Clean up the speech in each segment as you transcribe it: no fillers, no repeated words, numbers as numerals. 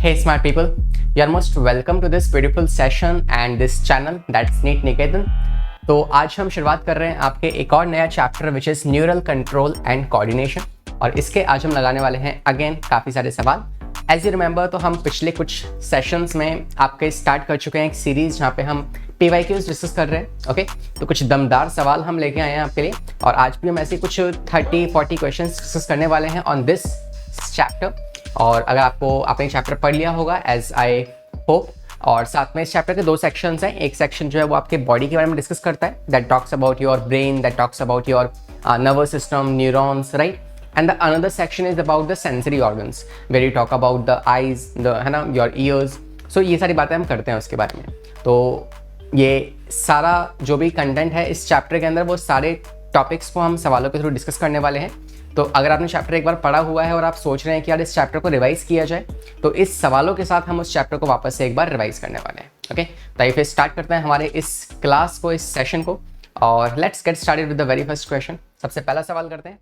Hey smart people, you are most welcome to this beautiful session and this channel that's NEET Niketan। तो आज हम शुरुआत कर रहे हैं आपके एक और नया chapter which is neural control and coordination, और इसके आज हम लगाने वाले हैं अगेन काफ़ी सारे सवाल। एज यू रिमेंबर, तो हम पिछले कुछ सेशंस में आपके स्टार्ट कर चुके हैं एक सीरीज़ जहाँ पे हम PYQs डिस्कस कर रहे हैं। ओके, तो कुछ दमदार सवाल हम लेके आए हैं आपके लिए, और आज भी हम ऐसे कुछ 30-40 क्वेश्चन डिस्कस करने वाले हैं ऑन दिस चैप्टर। और अगर आपने चैप्टर पढ़ लिया होगा एज आई होप, और साथ में इस चैप्टर के दो सेक्शंस हैं। एक सेक्शन जो है वो आपके बॉडी के बारे में डिस्कस करता है, that talks about your brain, that talks about your nervous system, neurons, right. And the another section is about the sensory organs, where you talk about the eyes, है ना, योर ईयर्स। सो ये सारी बातें हम करते हैं उसके बारे में। तो ये सारा जो भी कंटेंट है इस चैप्टर के अंदर, वो सारे टॉपिक्स को हम सवालों के थ्रू डिस्कस करने वाले हैं। तो अगर आपने चैप्टर एक बार पढ़ा हुआ है और आप सोच रहे हैं कि यार इस चैप्टर को रिवाइज किया जाए, तो इस सवालों के साथ हम उस चैप्टर को वापस से एक बार रिवाइज करने वाले हैं। ओके, तो आइए फिर स्टार्ट करते हैं हमारे इस क्लास को, इस सेशन को, और let's get started with the very first question. सबसे पहला सवाल करते हैं।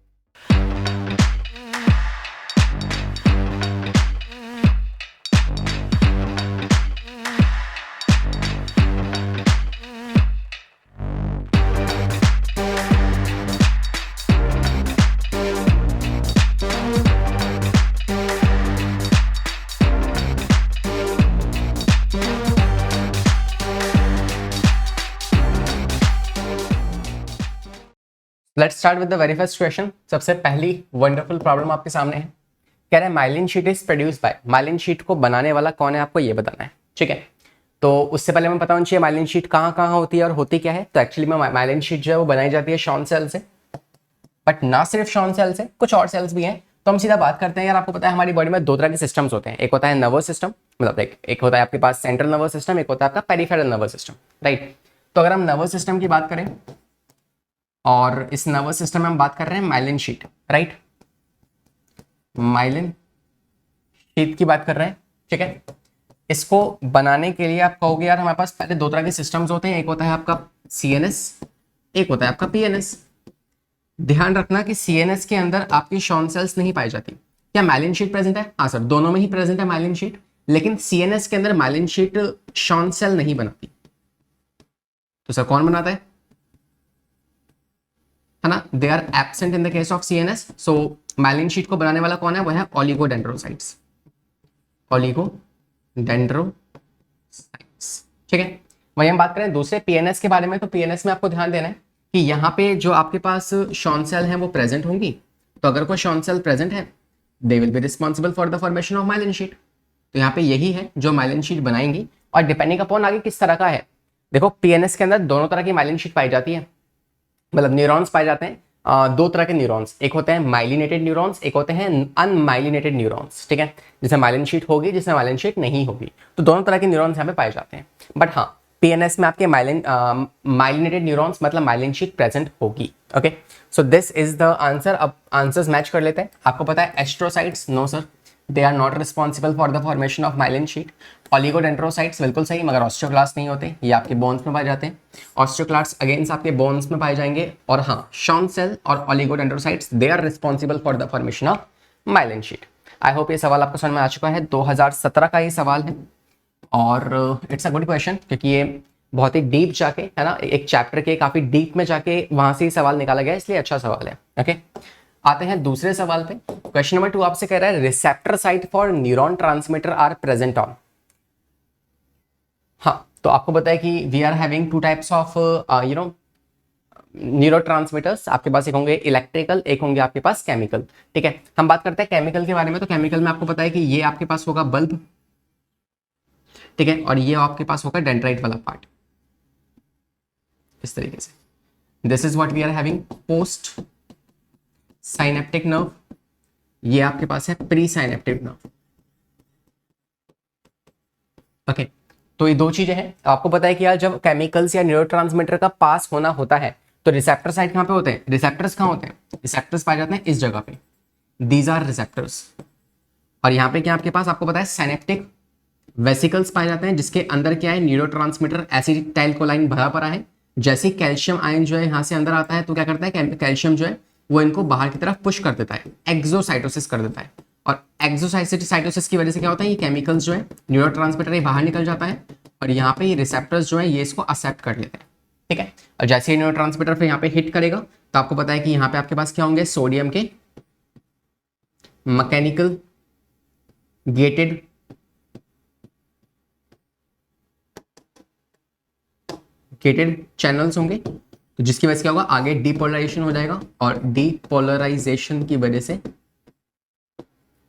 Let's start with the very first question. सबसे पहली वंडरफुल प्रॉब्लम आपके सामने है। कह रहे हैं myelin sheath is produce by, myelin sheath को बनाने वाला कौन है, आपको ये बताना है। ठीक है, तो उससे पहले हमें पता होना चाहिए माइलिन शीट कहाँ कहाँ होती है और होती क्या है। तो एक्चुअली में माइलिन शीट जो है वो बनाई जाती है शॉन सेल से, बट ना सिर्फ शॉन सेल से, कुछ और सेल्स भी हैं। तो हम सीधा बात करते हैं। यार आपको पता है हमारी बॉडी में दो तरह के सिस्टम्स होते हैं। एक होता है नर्वस सिस्टम, मतलब एक होता है आपके पास सेंट्रल नर्वस सिस्टम, एक होता है आपका पेरिफेरल नर्वस सिस्टम, राइट। तो अगर हम नर्वस सिस्टम की बात करें, और इस नर्वस सिस्टम में हम बात कर रहे हैं myelin sheath, right, myelin sheath की बात कर रहे हैं। ठीक है, इसको बनाने के लिए आप कहोगे यार हमारे पास पहले दो तरह के सिस्टम्स होते हैं। एक होता है आपका CNS, एक होता है आपका PNS। ध्यान रखना कि CNS के अंदर आपकी शॉन सेल्स नहीं पाई जाती। क्या माइलिन शीट प्रेजेंट है? हाँ सर, दोनों में ही प्रेजेंट है माइलिन शीट, लेकिन CNS के अंदर माइलिन शीट शॉन सेल नहीं बनाती। तो सर कौन बनाता है ना? They are absent in the case of CNS। So myelin sheath को बनाने वाला कौन है? वो है ओलिगोडेंड्रोसाइट्स, ओलिगोडेंड्रोसाइट्स। ठीक है, वही हम बात करें दूसरे PNS के बारे में। तो PNS में आपको ध्यान देना है कि यहाँ पे जो आपके पास शॉन सेल है वो प्रेजेंट होंगी। तो अगर कोई शॉन सेल प्रेजेंट है, they will be responsible for the formation of myelin sheet. तो यहाँ पे यही है जो माइलिन शीट बनाएंगी, और डिपेंडिंग अपॉन आगे किस तरह का है। देखो PNS के अंदर दोनों तरह की माइलिन शीट पाई जाती है, मतलब न्यूरॉन्स पाए जाते हैं। दो तरह के न्यूरॉन्स, एक होते हैं माइलिनेटेड न्यूरॉन्स, एक होते हैं अनमाइलिनेटेड न्यूरॉन्स। ठीक है, जिसमें माइलिन शीट होगी, जिसमें माइलिन शीट नहीं होगी। तो दोनों तरह के न्यूरॉन्स यहाँ पे पाए जाते हैं। बट हाँ, PNS में आपके माइलिनेटेड न्यूरॉन्स मतलब माइलिन शीट प्रेजेंट होगी। Okay, so this is the answer. अब आंसर्स मैच कर लेते हैं। आपको पता है astrocytes, no sir, they are not responsible for the formation of myelin sheath. Oligodendrocytes बिल्कुल सही, मगर ऑस्टियोक्लास्ट नहीं होते, ये आपके बोन्स में पाए जाते हैं। ऑस्टियोक्लास्ट अगेंस्ट आपके बोन्स में पाए जाएंगे। और हाँ, शॉन सेल और oligodendrocytes they are responsible for the formation of myelin sheath. I hope ये सवाल आपको समझ में आ चुका है। 2017 का ये सवाल है, और इट्स अ गुड क्वेश्चन, क्योंकि ये बहुत ही डीप जाके, है ना, एक चैप्टर के काफी डीप में जाके वहां से ही सवाल निकाला गया, इसलिए अच्छा सवाल है। ओके, आते हैं दूसरे सवाल पे। क्वेश्चन नंबर 2 आपसे कह रहा है receptor site for neuron transmitter are present on. हाँ, तो आपको पता है कि we are having two types of neurotransmitters. आपके पास एक होंगे इलेक्ट्रिकल, एक होंगे आपके पास केमिकल। ठीक है, हम बात करते हैं केमिकल के बारे में। तो केमिकल में आपको पता है कि ये आपके पास होगा बल्ब, ठीक है, और ये आपके पास होगा डेंड्राइट वाला पार्ट, इस तरीके से। This is what we are having post synaptic nerve, ये आपके पास है प्री साइनेप्टिक नर्व। ओके, तो ये दो चीजें हैं। आपको पता है कि यार जब केमिकल्स या न्यूरोट्रांसमीटर का पास होना होता है, तो रिसेप्टर साइट कहाँ पे होते हैं? रिसेप्टर्स कहाँ होते हैं? रिसेप्टर्स पाए जाते हैं इस जगह पे, दीज आर रिसेप्टर्स। और यहाँ पे क्या आपके पास, आपको पता है साइनेप्टिक वेसिकल्स पाए जाते हैं, जिसके अंदर क्या है, न्यूरोट्रांसमीटर एसिटाइलकोलाइन भरा पड़ा है। जैसे कैल्शियम आयन जो है यहाँ से अंदर आता है, तो क्या करता है, कैल्शियम जो है वो इनको बाहर की तरफ पुश कर देता है, एक्सोसाइटोसिस कर देता है। और एक्सोसाइटोसिस की वजह से क्या होता है, ये केमिकल्स जो है न्यूरोट्रांसमीटर ये बाहर निकल जाता है और यहाँ पे ये रिसेप्टर्स जो है ये इसको एक्सेप्ट कर लेते हैं, ठीक है। और जैसे ही न्यूरोट्रांसमीटर फिर यहाँ पे हिट करेगा तो आपको पता है कि यहाँ पे आपके पास क्या होंगे, सोडियम के मैकेनिकल गेटेड चैनल्स होंगे, तो जिसकी वजह से क्या होगा, आगे डीपोलराइजेशन हो जाएगा और डीपोलराइजेशन की वजह से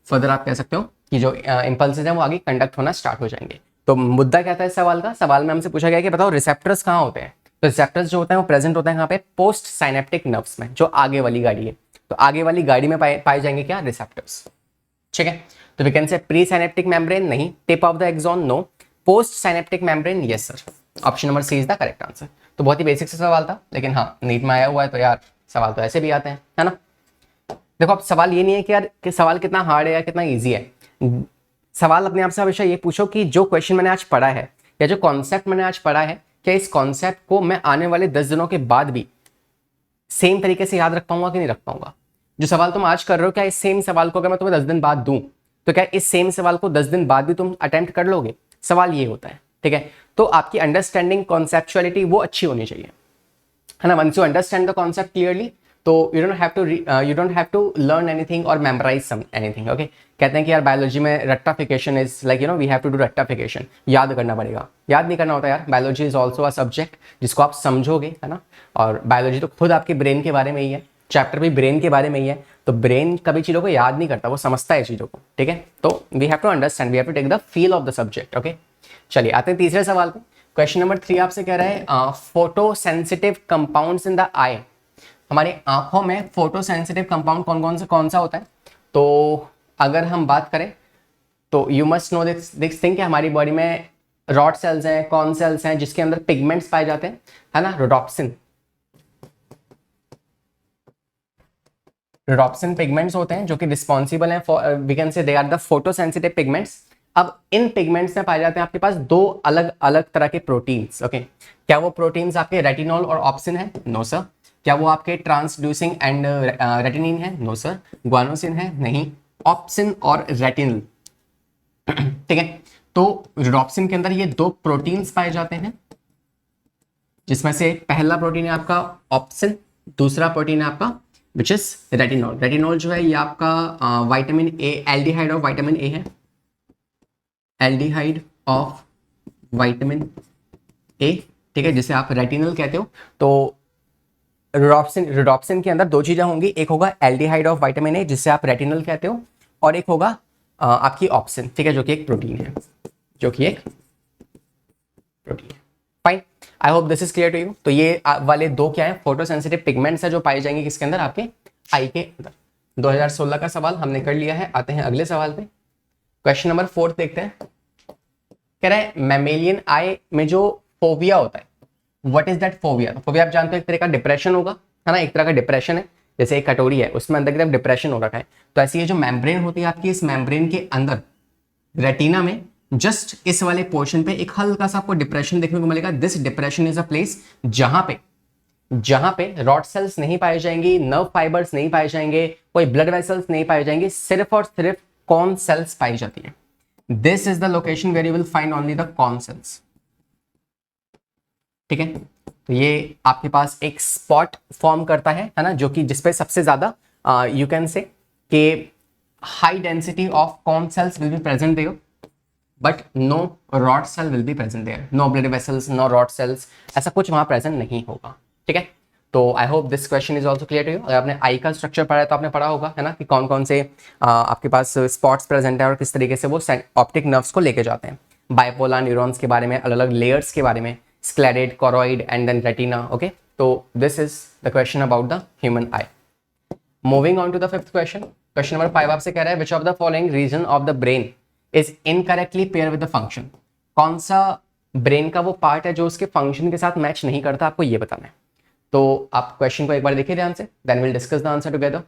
फर्दर आप कह सकते हो कि जो इंपल्सेस हैं वो आगे कंडक्ट होना स्टार्ट हो जाएंगे। तो मुद्दा क्या था इस सवाल का, सवाल में हमसे पूछा गया कि बताओ रिसेप्टर्स कहाँ होते हैं। तो रिसेप्टर्स जो होते हैं वो प्रेजेंट होते हैं यहाँ पे पोस्ट साइनेप्टिक नर्व्स में, जो आगे वाली गाड़ी है। तो आगे वाली गाड़ी में पाए जाएंगे क्या, रिसेप्टर्स, ठीक है। तो we can say pre synaptic membrane नहीं, tip of the axon no, post synaptic membrane yes sir. Option number C is the correct answer. तो बहुत ही बेसिक सा सवाल था, लेकिन हाँ नीट में आया हुआ है तो यार सवाल तो ऐसे भी आते हैं, है ना। देखो अब सवाल ये नहीं है कि यार कि सवाल कितना हार्ड है या कितना ईजी है। सवाल अपने आप से हमेशा ये पूछो कि जो क्वेश्चन मैंने आज पढ़ा है या जो कॉन्सेप्ट मैंने आज पढ़ा है, क्या इस कॉन्सेप्ट को मैं आने वाले 10 दिनों के बाद भी सेम तरीके से याद रख पाऊंगा कि नहीं रख पाऊंगा। जो सवाल तुम आज कर रहे हो, क्या इस सेम सवाल को अगर मैं तुम्हें 10 दिन बाद दूं तो क्या इस सेम सवाल को 10 दिन बाद भी तुम अटेम्प्ट कर लोगे। सवाल ये होता है, ठीक है। तो आपकी अंडरस्टैंडिंग कॉन्सेप्चुअलिटी वो अच्छी होनी चाहिए, है ना। Once you understand the concept clearly तो you don't have to learn anything और मेमोराइज सम एनीथिंग, ओके। कहते हैं कि यार बायोलॉजी में रट्टाफिकेशन is like we have to do रट्टाफिकेशन, याद करना पड़ेगा। याद नहीं करना होता यार, biology is also a subject जिसको आप समझोगे, है ना। और बायोलॉजी तो खुद आपके ब्रेन के बारे में ही है, चैप्टर भी ब्रेन के बारे में ही है। तो ब्रेन कभी चीज़ों को याद नहीं करता, वो समझता है चीज़ों को, ठीक है। तो we have to understand, we have to take the feel of the subject, okay. चलिए आते हैं तीसरे सवाल पे। क्वेश्चन नंबर 3 आपसे कह रहा है photo sensitive compounds in the eye. हमारी आंखों में फोटो सेंसिटिव कंपाउंड कौन सा होता है। तो अगर हम बात करें तो you must know this thing कि हमारी बॉडी में रॉड सेल्स हैं, कॉन सेल्स हैं, जिसके अंदर पिगमेंट्स पाए जाते हैं, है ना। रोडॉप्सिन पिगमेंट्स होते हैं जो कि रिस्पॉन्सिबल हैं, we can say they are the photo sensitive pigments. अब इन पिगमेंट्स में पाए जाते हैं आपके पास दो अलग अलग तरह के प्रोटीन्स, ओके। क्या वो प्रोटीन्स आपके रेटिनॉल और ऑप्सिन है, नो सर। क्या वो आपके ट्रांसड्यूसिंग एंड रेटिनिन है, नो सर। ग्वानोसिन है, नहीं। ऑप्सिन और रेटिनल, ठीक है। तो रोडॉप्सिन के अंदर ये दो प्रोटीन्स पाए जाते हैं, जिसमें से पहला प्रोटीन है आपका ऑप्सिन, दूसरा प्रोटीन है आपका विच इज रेटिनॉल। रेटिनॉल जो है ये आपका vitamin A, aldehyde of vitamin A है, एल्डिहाइड ऑफ विटामिन ए, ठीक है, जिसे आप रेटिनल कहते हो। तो रोडॉप्सिन के अंदर दो चीजें होंगी, एक होगा एल्डिहाइड ऑफ विटामिन ए जिसे आप रेटिनल कहते हो, और एक होगा आपकी ऑप्सिन, ठीक है, जो कि एक प्रोटीन है, fine. I hope this is clear to you. तो ये वाले दो क्या है, फोटो सेंसिटिव पिगमेंट्स है जो पाई जाएंगे किसके अंदर, आपके आई के अंदर। 2016 का सवाल हमने कर लिया है। आते हैं अगले सवाल पे। क्वेश्चन नंबर 4 देखते हैं। कह रहा है मैमेलियन आई में जो फोबिया होता है, what is that phobia. Phobia आप जानते हो एक तरह का डिप्रेशन होगा, है ना। एक तरह का डिप्रेशन है, जैसे एक कटोरी है उसमें अंदर की तरफ डिप्रेशन हो रखा है। तो ऐसी ये जो मेम्ब्रेन होती है आपकी, इस मेम्ब्रेन के अंदर रेटिना में जस्ट इस वाले पोर्शन पे एक हल्का सा आपको डिप्रेशन देखने को मिलेगा। This depression is a place जहां पे रॉड सेल्स नहीं पाए जाएंगी, नर्व फाइबर्स नहीं पाए जाएंगे, कोई ब्लड वेसल्स नहीं पाए जाएंगे, सिर्फ और सिर्फ कॉर्न सेल्स पाई जाती है। This is the location where you will find only the cone cells, ठीक है। तो ये आपके पास एक स्पॉट फॉर्म करता है ना, जो कि जिसपे सबसे ज्यादा यू कैन से कि high density of cone cells will be present there, but no rod cell will be present there, no blood vessels, no rod cells, ऐसा कुछ वहां प्रेजेंट नहीं होगा, ठीक है। तो I hope this question is also clear to you. अगर आपने आई का स्ट्रक्चर पढ़ा है तो आपने पढ़ा होगा, है ना, कि कौन कौन से आपके पास स्पॉट्स प्रेजेंट है और किस तरीके से वो ऑप्टिक नर्व्स को लेके जाते हैं। बाइपोलर न्यूरॉन्स के बारे में, अलग अलग लेयर्स के बारे में, sclera, choroid and then retina, okay. तो this is the question about the human eye. Moving on to the fifth question. Question number 5 आपसे कह रहा है which of the following region of the brain is incorrectly pair with the function. कौन सा brain का वो part है जो उसके फंक्शन के साथ मैच नहीं करता, आपको ये बताना है। तो आप क्वेश्चन को एक बार देखिए ध्यान से, then will discuss the answer together,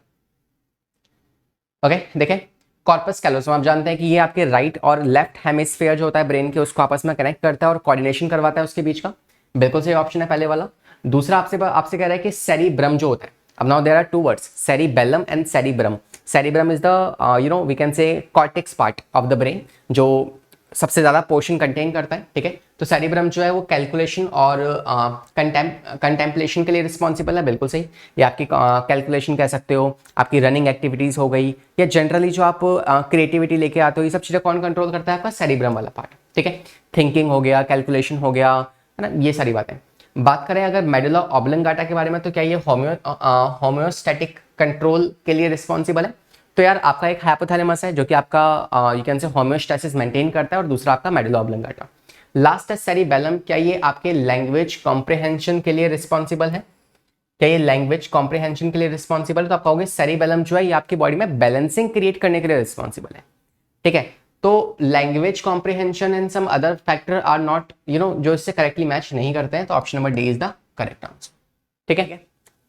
okay. देखें कॉर्पस कैलोसम, आप जानते हैं कि ये आपके राइट और लेफ्ट हेमिस्फीयर जो होता है ब्रेन के, उसको आपस में कनेक्ट करता है और कोऑर्डिनेशन करवाता है उसके बीच का। बिल्कुल सही ऑप्शन है पहले वाला। दूसरा आपसे कह रहा है कि सेरिब्रम जो होता है। अब now there are two words, cerebellum and cerebrum. Cerebrum is the we can say cortex part of the brain जो सबसे ज़्यादा पोर्शन कंटेन करता है, ठीक है। तो सेरिब्रम जो है वो कैलकुलेशन और कंटेम्पलेशन के लिए रिस्पॉन्सिबल है, बिल्कुल सही। ये आपकी कैलकुलेशन कह सकते हो, आपकी रनिंग एक्टिविटीज़ हो गई, या जनरली जो आप क्रिएटिविटी लेके आते हो, ये सब चीज़ें कौन कंट्रोल करता है? आपका सेरिब्रम वाला पार्ट, ठीक है। थिंकिंग हो गया, कैलकुलेशन हो गया, है ना, ये सारी बातें। बात करें अगर मेडुला ऑब्लंगाटा के बारे में, तो क्या ये होम्योस्टैटिक कंट्रोल के लिए रिस्पॉन्सिबल है? तो यार आपका एक हाइपोथैलेमस है जो कि आपका यू कैन से होम्योस्टैसिस मेंटेन करता है, और दूसरा आपका मेडुला ऑब्लंगाटा। लास्ट है सेरिबेलम। क्या ये आपके लैंग्वेज कॉम्प्रिहेंशन के लिए रिस्पॉन्सिबल है? क्या ये लैंग्वेज कॉम्प्रिहेंशन के लिए रिस्पॉन्सिबल है? तो आप कहोगे सेरिबेलम जो है ये आपकी बॉडी में बैलेंसिंग क्रिएट करने के लिए रिस्पॉन्सिबल है, ठीक है। तो language comprehension and some other factor are not जो इससे करेक्टली मैच नहीं करते हैं, तो option number D is the correct answer, ठीक है।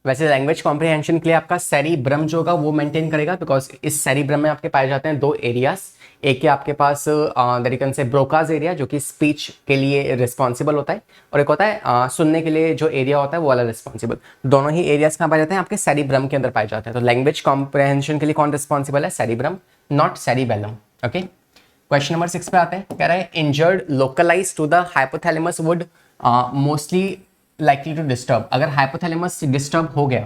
वैसे लैंग्वेज कॉम्प्रिहेंशन के लिए आपका सेरिब्रम जो होगा वो मेंटेन करेगा, बिकॉज इस सेरिब्रम में आपके पाए जाते हैं दो एरियाज। एक है आपके पास दरिकन से ब्रोकाज एरिया जो कि स्पीच के लिए रिस्पॉन्सिबल होता है, और एक होता है सुनने के लिए जो एरिया होता है वो वाला रिस्पॉन्सिबल। दोनों ही एरियाज कहाँ पाए जाते हैं? आपके सेरिब्रम के अंदर पाए जाते हैं। तो लैंग्वेज कॉम्प्रिहेंशन के लिए कौन रिस्पॉन्सिबल है? Cerebrum, not cerebellum, okay. Question number 6 पे आते हैं। कह रहा है injured localise to the hypothalamus would mostly likely to disturb. अगर हाइपोथैलेमस डिस्टर्ब हो गया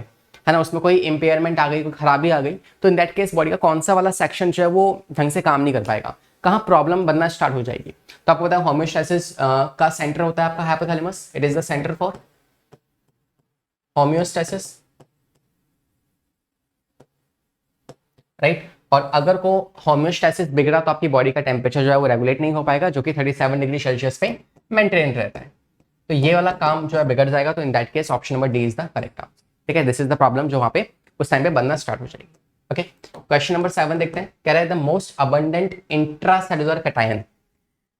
है ना, उसमें कोई इंपेयरमेंट आ गई, कोई खराबी आ गई, तो इन दैट केस बॉडी का कौन सा वाला सेक्शन जो है वो ढंग से काम नहीं कर पाएगा, कहाँ प्रॉब्लम बनना स्टार्ट हो जाएगी? तो आपको पता है होम्योस्टैसिस का सेंटर होता है आपका hypothalamus, it is the centre for homeostasis, right. और अगर को होम्योस्टैसिस बिगड़ा तो आपकी बॉडी का टेम्परेचर जो है वो रेगुलेट नहीं हो पाएगा, जो कि 37 डिग्री सेल्सियस पे मेंटेन रहता है। तो ये वाला काम जो है बिगड़ जाएगा, तो in that case option number D is the correct answer, ठीक है। दिस इज द प्रॉब्लम जो वहां पे उस टाइम पे बनना स्टार्ट हो जाएगी, ओके। क्वेश्चन नंबर 7 देखते हैं। कह रहा है the most abundant intracellular cation.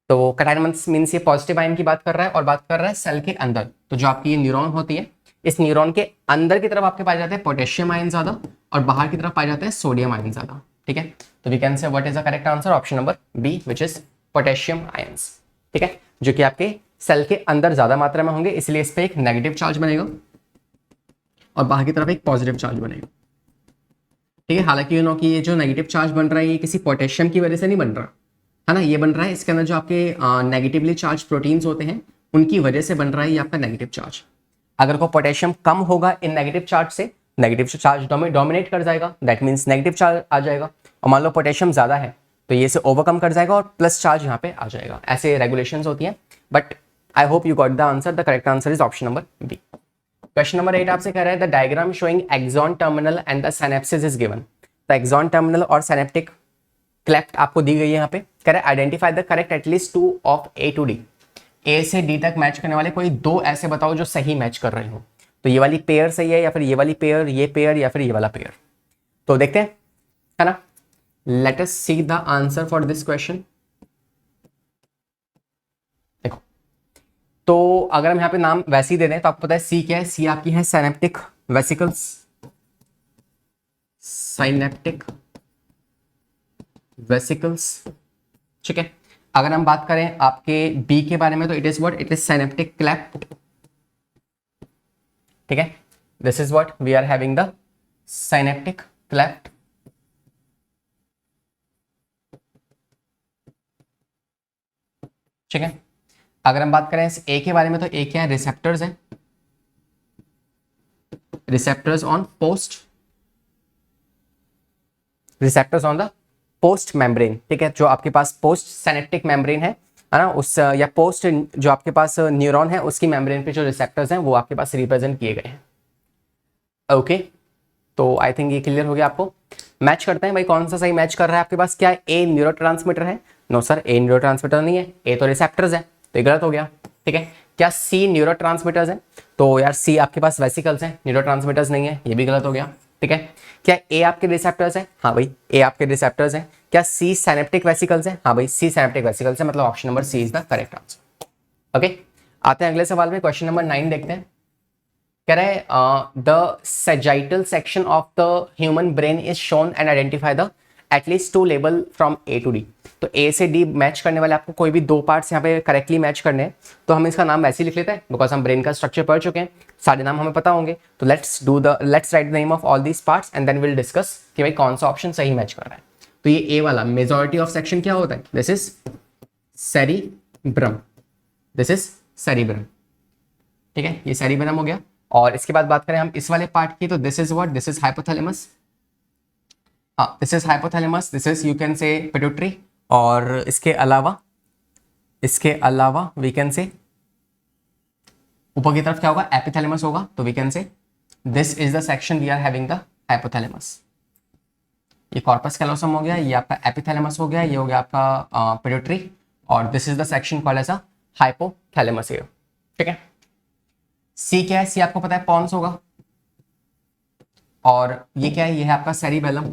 तो कैटायन मींस ये पॉजिटिव आयन की बात कर रहा है, और बात कर रहा है सेल के अंदर। तो जो आपकी ये न्यूरॉन होती है, इस न्यूरॉन के अंदर की तरफ आपके पाए जाते हैं पोटेशियम आयन ज्यादा, और बाहर की तरफ पाए जाते हैं सोडियम आयन ज्यादा, ठीक है। तो we can say what is the correct answer? Option number B, which is potassium ions, ठीक है, जो कि आपके सेल के अंदर ज्यादा मात्रा में होंगे, इसलिए इस पे एक नेगेटिव चार्ज बनेगा और बाहर की तरफ एक पॉजिटिव चार्ज बनेगा, ठीक है। हालांकि कि ये जो नेगेटिव चार्ज बन रहा है ये किसी पोटेशियम की वजह से नहीं बन रहा है ना, ये बन रहा है इसके अंदर जो आपके नेगेटिवली चार्ज प्रोटीन्स होते हैं उनकी वजह से बन रहा है ये आपका नेगेटिव चार्ज। अगर को पोटेशियम कम होगा इन नेगेटिव चार्ज से, नेगेटिव चार्ज डोमिनेट कर जाएगा, दैट मीन्स नेगेटिव चार्ज आ जाएगा। और मान लो पोटेशियम ज्यादा है तो ये से ओवरकम कर जाएगा और प्लस चार्ज यहाँ पे आ जाएगा। ऐसे रेगुलेशंस होती हैं, but I hope you got the answer. The correct answer is option number B. Question number 8 आपसे कह रहा है the diagram showing axon terminal and the synapsis is given. तो एक्सॉन टर्मिनल और सिनेप्टिक क्लेफ्ट आपको दी गई है यहाँ पे। कह रहा है identify the correct at least 2 of A to D. A से डी तक मैच करने वाले कोई दो ऐसे बताओ जो सही मैच कर रहे हो। तो ये वाली पेयर सही है, या फिर ये वाली पेयर, ये पेयर, या फिर ये वाला पेयर। तो देखते हैं, है ना। Let us see the answer for this question. देखो, तो अगर हम यहाँ पे नाम वैसे ही दे दें तो आपको पता है सी क्या है? सी आपकी है साइनेप्टिक वेसिकल्स, साइनेप्टिक वेसिकल्स, ठीक है। अगर हम बात करें आपके बी के बारे में तो it is what? It is synaptic cleft, ठीक है। This is what we are having the synaptic cleft, ठीक है। अगर हम बात करें ए के बारे में तो ए क्या है? रिसेप्टर्स हैं, receptors on post, receptors on the post membrane, ठीक है। जो आपके पास पोस्ट सिनेप्टिक मेम्ब्रेन है ना, उस या पोस्ट जो आपके पास न्यूरॉन है उसकी मेम्ब्रेन पे जो रिसेप्टर्स हैं वो आपके पास रिप्रेजेंट किए गए हैं, ओके। तो आई थिंक ये क्लियर हो गया आपको। मैच करते हैं भाई, कौन सा सही मैच कर रहा है आपके पास? क्या ए न्यूरोट्रांसमीटर है? नो सर, ए न्यूरोट्रांसमीटर नहीं है, ए तो रिसेप्टर्स है, तो ये गलत हो गया, ठीक है। क्या सी न्यूरोट्रांसमीटर्स हैं? तो यार सी आपके पास वेसिकल्स हैं, न्यूरोट्रांसमीटर्स नहीं है, ये भी गलत हो गया, ठीक है। क्या ए आपके रिसेप्टर्स हैं? हाँ भाई, ए आपके रिसेप्टर्स हैं। क्या सी सिनेप्टिक वेसिकल्स हैं? हाँ भाई, सी सिनेप्टिक वेसिकल्स है, मतलब option number C is the correct answer, okay. आते हैं अगले सवाल में, क्वेश्चन नंबर 9 देखते हैं। कह रहे हैं the sagittal section of the human brain is shown and identify the at least 2 label from A to D. तो ए से डी मैच करने वाले आपको कोई भी दो पार्ट्स यहाँ पे करेक्टली मैच करने हैं, तो हम इसका नाम वैसे ही लिख लेते हैं बिकॉज हम ब्रेन का स्ट्रक्चर पढ़ चुके हैं। सारे नाम हमें पता होंगे, तो let's write the name of all these parts and then will discuss कि भाई कौन सा ऑप्शन सही मैच कर रहा है। तो ये ए वाला मेजॉरिटी ऑफ सेक्शन क्या होता है, this is cerebrum, this is cerebrum, ठीक है, ये सेरिब्रम हो गया। और इसके बाद बात करें हम इस वाले पार्ट की, तो this is what, this is hypothalamus, हाँ this is hypothalamus, this is you can say pituitary, और इसके अलावा वी कैन से ऊपर की तरफ क्या होगा, एपिथैलेमस होगा, तो we can say this is the section we are having the hypothalamus. ये कॉर्पस कैलोसम हो गया, ये आपका एपिथैलेमस हो गया, ये हो गया आपका पिट्यूटरी, और this is the section called as a hypothalamus here, ठीक है। सी क्या है, सी आपको पता है पॉन्स होगा, और ये क्या है, ये है आपका सेरिबेलम,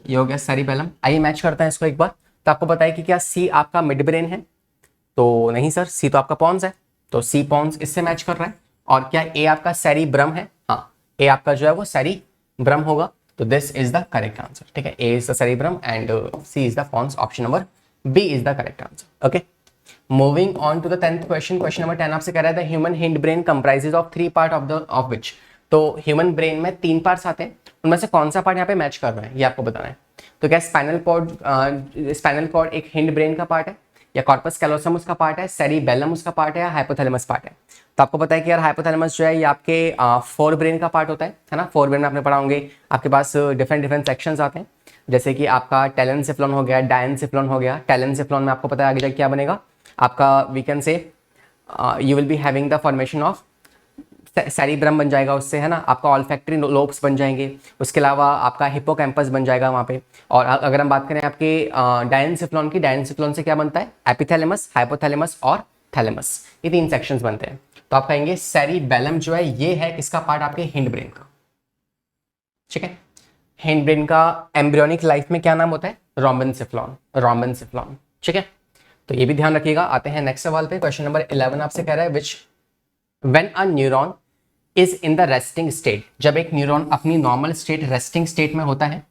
ये हो गया सेरिबेलम। आइए मैच करते हैं इसको एक बार। तो आपको पता है कि क्या सी आपका मिड ब्रेन है, तो नहीं सर, सी तो आपका पॉन्स है, तो सी पॉन्स इससे मैच कर रहा है। और क्या ए आपका सेरिब्रम है, हाँ ए आपका जो है वो सेरिब्रम होगा, तो this is the correct answer, ठीक है। A is the cerebrum and C is the pons, option number B is the correct answer, okay. Moving on to the 10th question, question number 10 आपसे कह रहा है the human hind brain comprises of 3 part of which, तो human brain में 3 parts आते हैं, उनमें से कौन सा पार्ट यहाँ पे मैच कर रहा है ये आपको बताना है। तो क्या स्पाइनल कॉर्ड एक हिंड ब्रेन का पार्ट है, या कॉर्पस कैलोसम उसका पार्ट है, सेरिबेलम उसका पार्ट है, या हाइपोथैलेमस पार्ट है। तो आपको पता है कि यार हाइपोथैलेमस जो है ये आपके फोर ब्रेन का पार्ट होता है ना। फोर ब्रेन में आपने पढ़ा होंगे, आपके पास डिफरेंट सेक्शंस आते हैं, जैसे कि आपका टेलेनसेफ्लॉन हो गया, डायनसेफ्लॉन हो गया। टेलेनसेफ्लॉन में आपको पता है आगे जाके क्या बनेगा आपका, we can say you will be having the formation of cerebrum बन जाएगा उससे, है ना, आपका ऑल्फैक्टरी लोब्स बन जाएंगे, उसके अलावा आपका हिप्पोकैम्पस बन जाएगा वहाँ पे। और अगर हम बात करें आपके डायनसेफ्लॉन की, डायनसेफ्लॉन से क्या बनता है, एपिथैलेमस, हाइपोथैलेमस और थैलेमस, ये 3 सेक्शंस बनते हैं। तो आप कहेंगे सेरिबेलम जो है ये है किसका पार्ट, आपके हिंड ब्रेन का, ठीक है। हिंड ब्रेन का एम्ब्रियोनिक लाइफ में क्या नाम होता है, रोम्बेनसेफ्लॉन, ठीक है। तो ये भी ध्यान रखिएगा। आते हैं नेक्स्ट सवाल पे, क्वेश्चन नंबर 11 आपसे कह रहा है विच when a neuron is in the resting state, जब एक न्यूरॉन अपनी नॉर्मल स्टेट रेस्टिंग स्टेट में होता है,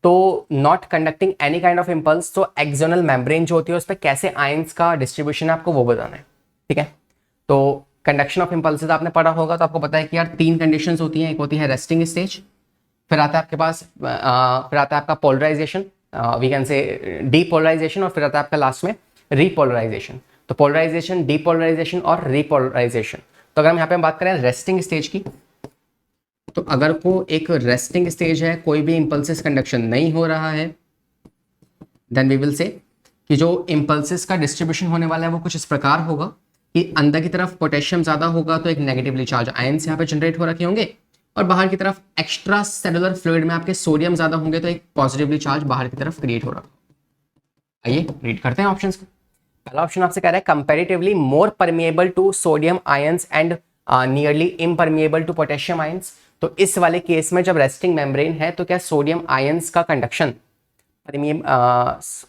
तो not conducting any kind of impulse, तो एक्सोनल मेम्ब्रेन जो होती है उस पर कैसे आयंस का डिस्ट्रीब्यूशन है आपको वो बताना है, ठीक है। तो कंडक्शन ऑफ इम्पल्सेस आपने पढ़ा होगा, तो आपको पता है कि यार 3 कंडीशंस होती हैं, एक होती है रेस्टिंग स्टेज, फिर आता है आपके पास फिर आता है आपका polarization, we can say depolarization, और फिर आता है आपका लास्ट में रीपोलराइजेशन। तो पोलराइजेशन, डीपोलराइजेशन और रीपोलराइजेशन। तो अगर हम यहाँ पे बात करें रेस्टिंग स्टेज की, तो अगर को एक रेस्टिंग स्टेज है, कोई भी इंपल्सिस कंडक्शन नहीं हो रहा है, देन वी विल से कि जो इंपल्सिस का डिस्ट्रीब्यूशन होने वाला है वो कुछ इस प्रकार होगा कि अंदर की तरफ पोटेशियम ज्यादा होगा तो एक नेगेटिवली चार्ज आयंस यहाँ पे जनरेट हो रखे होंगे, और बाहर की तरफ एक्स्ट्रा सेलुलर फ्लूइड में आपके सोडियम ज्यादा होंगे तो एक पॉजिटिवली चार्ज बाहर की तरफ क्रिएट हो रहा है। आइए रीड करते हैं ऑप्शंस को। पहला ऑप्शन आपसे कह रहा है comparatively more permeable to sodium ions and nearly impermeable to potassium ions. तो इस वाले केस में जब रेस्टिंग मेम्ब्रेन है तो क्या सोडियम आयंस का कंडक्शन